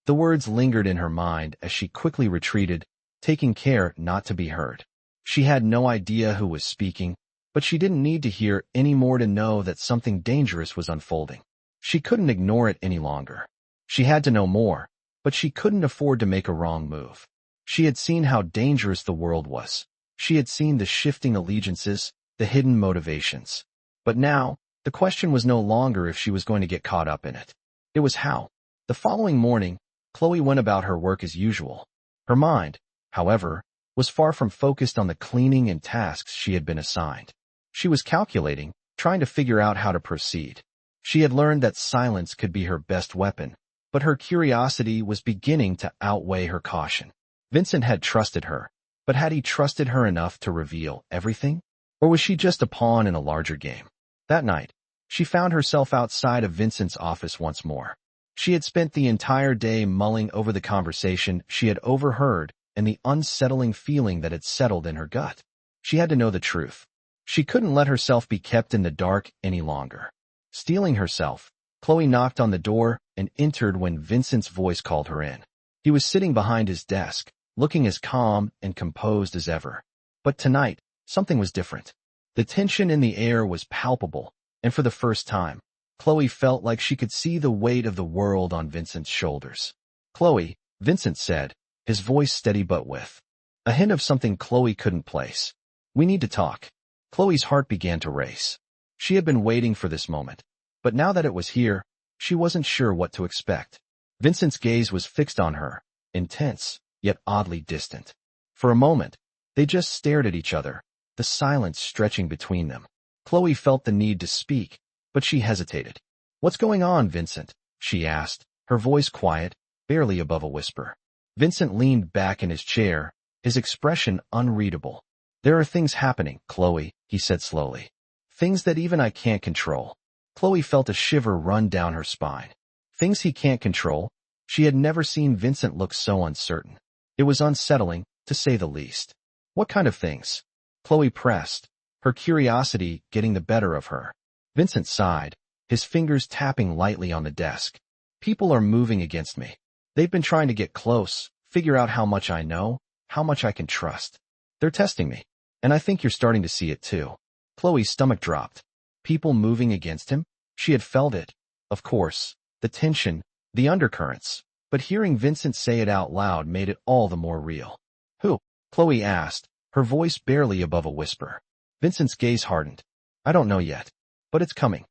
The words lingered in her mind as she quickly retreated, taking care not to be heard. She had no idea who was speaking, but she didn't need to hear any more to know that something dangerous was unfolding. She couldn't ignore it any longer. She had to know more, but she couldn't afford to make a wrong move. She had seen how dangerous the world was. She had seen the shifting allegiances, the hidden motivations. But now, the question was no longer if she was going to get caught up in it. It was how. The following morning, Chloe went about her work as usual. Her mind, however, was far from focused on the cleaning and tasks she had been assigned. She was calculating, trying to figure out how to proceed. She had learned that silence could be her best weapon, but her curiosity was beginning to outweigh her caution. Vincent had trusted her, but had he trusted her enough to reveal everything? Or was she just a pawn in a larger game? That night, she found herself outside of Vincent's office once more. She had spent the entire day mulling over the conversation she had overheard and the unsettling feeling that had settled in her gut. She had to know the truth. She couldn't let herself be kept in the dark any longer. Steeling herself, Chloe knocked on the door and entered when Vincent's voice called her in. He was sitting behind his desk, looking as calm and composed as ever. But tonight, something was different. The tension in the air was palpable, and for the first time, Chloe felt like she could see the weight of the world on Vincent's shoulders. "Chloe," Vincent said, his voice steady but with a hint of something Chloe couldn't place. "We need to talk." Chloe's heart began to race. She had been waiting for this moment, but now that it was here, she wasn't sure what to expect. Vincent's gaze was fixed on her, intense, yet oddly distant. For a moment, they just stared at each other, the silence stretching between them. Chloe felt the need to speak, but she hesitated. "What's going on, Vincent?" she asked, her voice quiet, barely above a whisper. Vincent leaned back in his chair, his expression unreadable. "There are things happening, Chloe," he said slowly. "Things that even I can't control." Chloe felt a shiver run down her spine. Things he can't control? She had never seen Vincent look so uncertain. It was unsettling, to say the least. "What kind of things?" Chloe pressed, her curiosity getting the better of her. Vincent sighed, his fingers tapping lightly on the desk. "People are moving against me. They've been trying to get close, figure out how much I know, how much I can trust. They're testing me, and I think you're starting to see it too." Chloe's stomach dropped. People moving against him? She had felt it. Of course, the tension, the undercurrents, but hearing Vincent say it out loud made it all the more real. "Who?" Chloe asked, her voice barely above a whisper. Vincent's gaze hardened. "I don't know yet, but it's coming."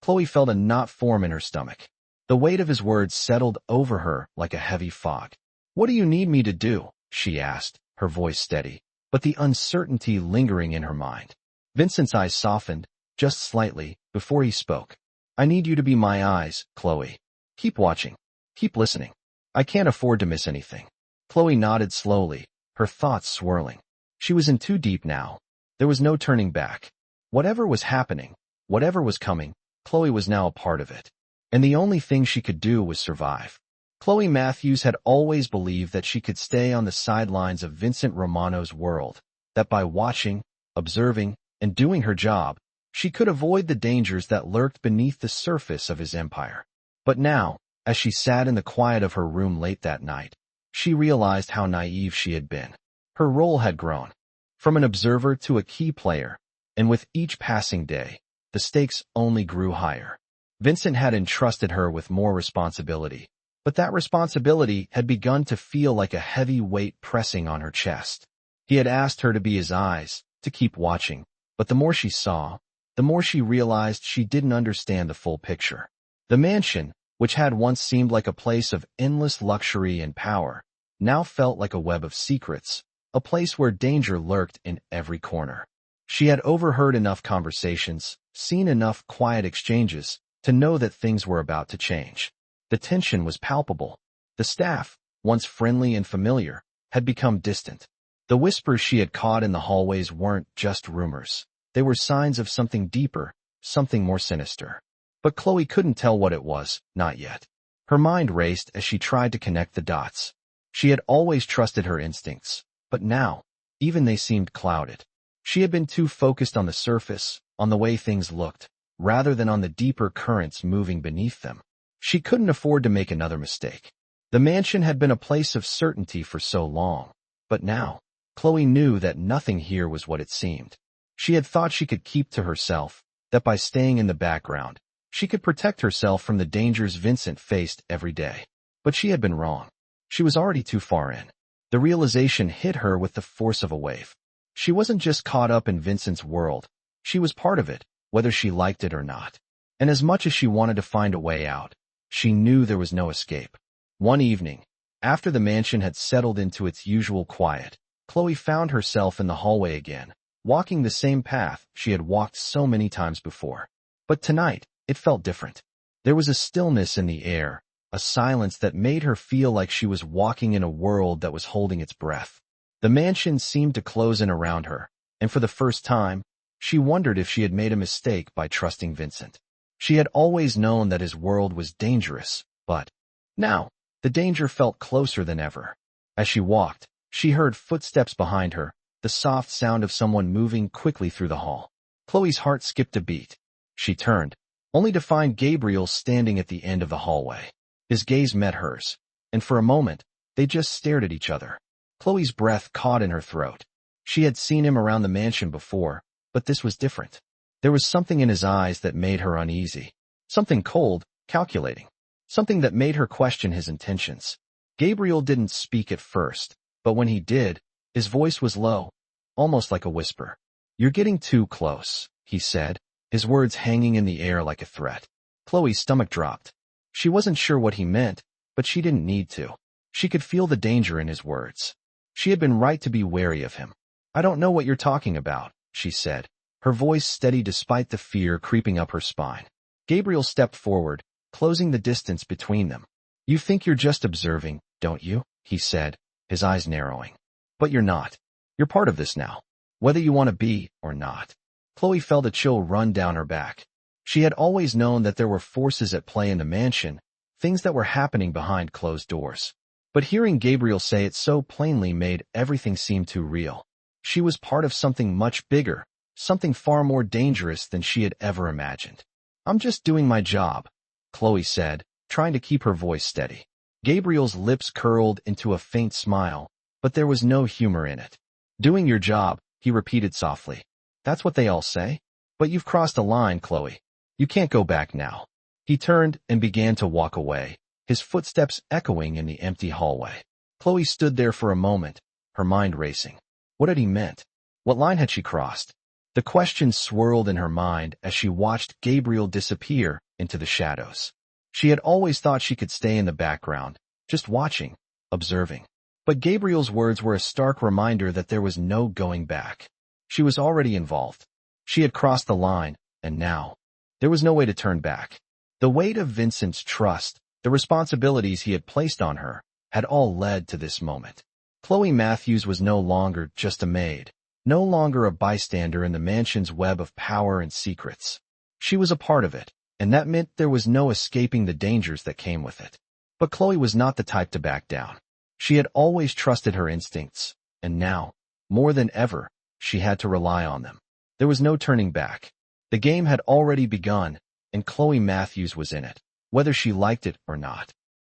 Chloe felt a knot form in her stomach. The weight of his words settled over her like a heavy fog. "What do you need me to do?" she asked, her voice steady, but the uncertainty lingering in her mind. Vincent's eyes softened, just slightly, before he spoke. "I need you to be my eyes, Chloe. Keep watching. Keep listening. I can't afford to miss anything." Chloe nodded slowly, her thoughts swirling. She was in too deep now. There was no turning back. Whatever was happening, whatever was coming, Chloe was now a part of it. And the only thing she could do was survive. Chloe Matthews had always believed that she could stay on the sidelines of Vincent Romano's world, that by watching, observing, and doing her job, she could avoid the dangers that lurked beneath the surface of his empire. But now, as she sat in the quiet of her room late that night, she realized how naive she had been. Her role had grown, from an observer to a key player, and with each passing day, the stakes only grew higher. Vincent had entrusted her with more responsibility, But that responsibility had begun to feel like a heavy weight pressing on her chest. He had asked her to be his eyes, to keep watching, but the more she saw, the more she realized she didn't understand the full picture. The mansion, which had once seemed like a place of endless luxury and power, now felt like a web of secrets, a place where danger lurked in every corner. She had overheard enough conversations, seen enough quiet exchanges, to know that things were about to change. The tension was palpable. The staff, once friendly and familiar, had become distant. The whispers she had caught in the hallways weren't just rumors. They were signs of something deeper, something more sinister. But Chloe couldn't tell what it was, not yet. Her mind raced as she tried to connect the dots. She had always trusted her instincts, but now, even they seemed clouded. She had been too focused on the surface, on the way things looked, rather than on the deeper currents moving beneath them. She couldn't afford to make another mistake. The mansion had been a place of certainty for so long, but now, Chloe knew that nothing here was what it seemed. She had thought she could keep to herself, that by staying in the background, she could protect herself from the dangers Vincent faced every day. But she had been wrong. She was already too far in. The realization hit her with the force of a wave. She wasn't just caught up in Vincent's world. She was part of it, whether she liked it or not. And as much as she wanted to find a way out, she knew there was no escape. One evening, after the mansion had settled into its usual quiet, Chloe found herself in the hallway again, walking the same path she had walked so many times before. But tonight, it felt different. There was a stillness in the air, a silence that made her feel like she was walking in a world that was holding its breath. The mansion seemed to close in around her, and for the first time, she wondered if she had made a mistake by trusting Vincent. She had always known that his world was dangerous, but now, the danger felt closer than ever. As she walked, she heard footsteps behind her, the soft sound of someone moving quickly through the hall. Chloe's heart skipped a beat. She turned, only to find Gabriel standing at the end of the hallway. His gaze met hers, and for a moment, they just stared at each other. Chloe's breath caught in her throat. She had seen him around the mansion before, but this was different. There was something in his eyes that made her uneasy. Something cold, calculating. Something that made her question his intentions. Gabriel didn't speak at first, but when he did, his voice was low, almost like a whisper. "You're getting too close," he said, his words hanging in the air like a threat. Chloe's stomach dropped. She wasn't sure what he meant, but she didn't need to. She could feel the danger in his words. She had been right to be wary of him. "I don't know what you're talking about," she said, her voice steady despite the fear creeping up her spine. Gabriel stepped forward, closing the distance between them. "You think you're just observing, don't you?" he said, his eyes narrowing. "But you're not. You're part of this now, whether you want to be or not." Chloe felt a chill run down her back. She had always known that there were forces at play in the mansion, things that were happening behind closed doors. But hearing Gabriel say it so plainly made everything seem too real. She was part of something much bigger, something far more dangerous than she had ever imagined. "I'm just doing my job," Chloe said, trying to keep her voice steady. Gabriel's lips curled into a faint smile, but there was no humor in it. "Doing your job," he repeated softly. "That's what they all say? But you've crossed a line, Chloe. You can't go back now." He turned and began to walk away, his footsteps echoing in the empty hallway. Chloe stood there for a moment, her mind racing. What had he meant? What line had she crossed? The questions swirled in her mind as she watched Gabriel disappear into the shadows. She had always thought she could stay in the background, just watching, observing. But Gabriel's words were a stark reminder that there was no going back. She was already involved. She had crossed the line, and now, there was no way to turn back. The weight of Vincent's trust, the responsibilities he had placed on her, had all led to this moment. Chloe Matthews was no longer just a maid, no longer a bystander in the mansion's web of power and secrets. She was a part of it, and that meant there was no escaping the dangers that came with it. But Chloe was not the type to back down. She had always trusted her instincts, and now, more than ever, she had to rely on them. There was no turning back. The game had already begun, and Chloe Matthews was in it, whether she liked it or not.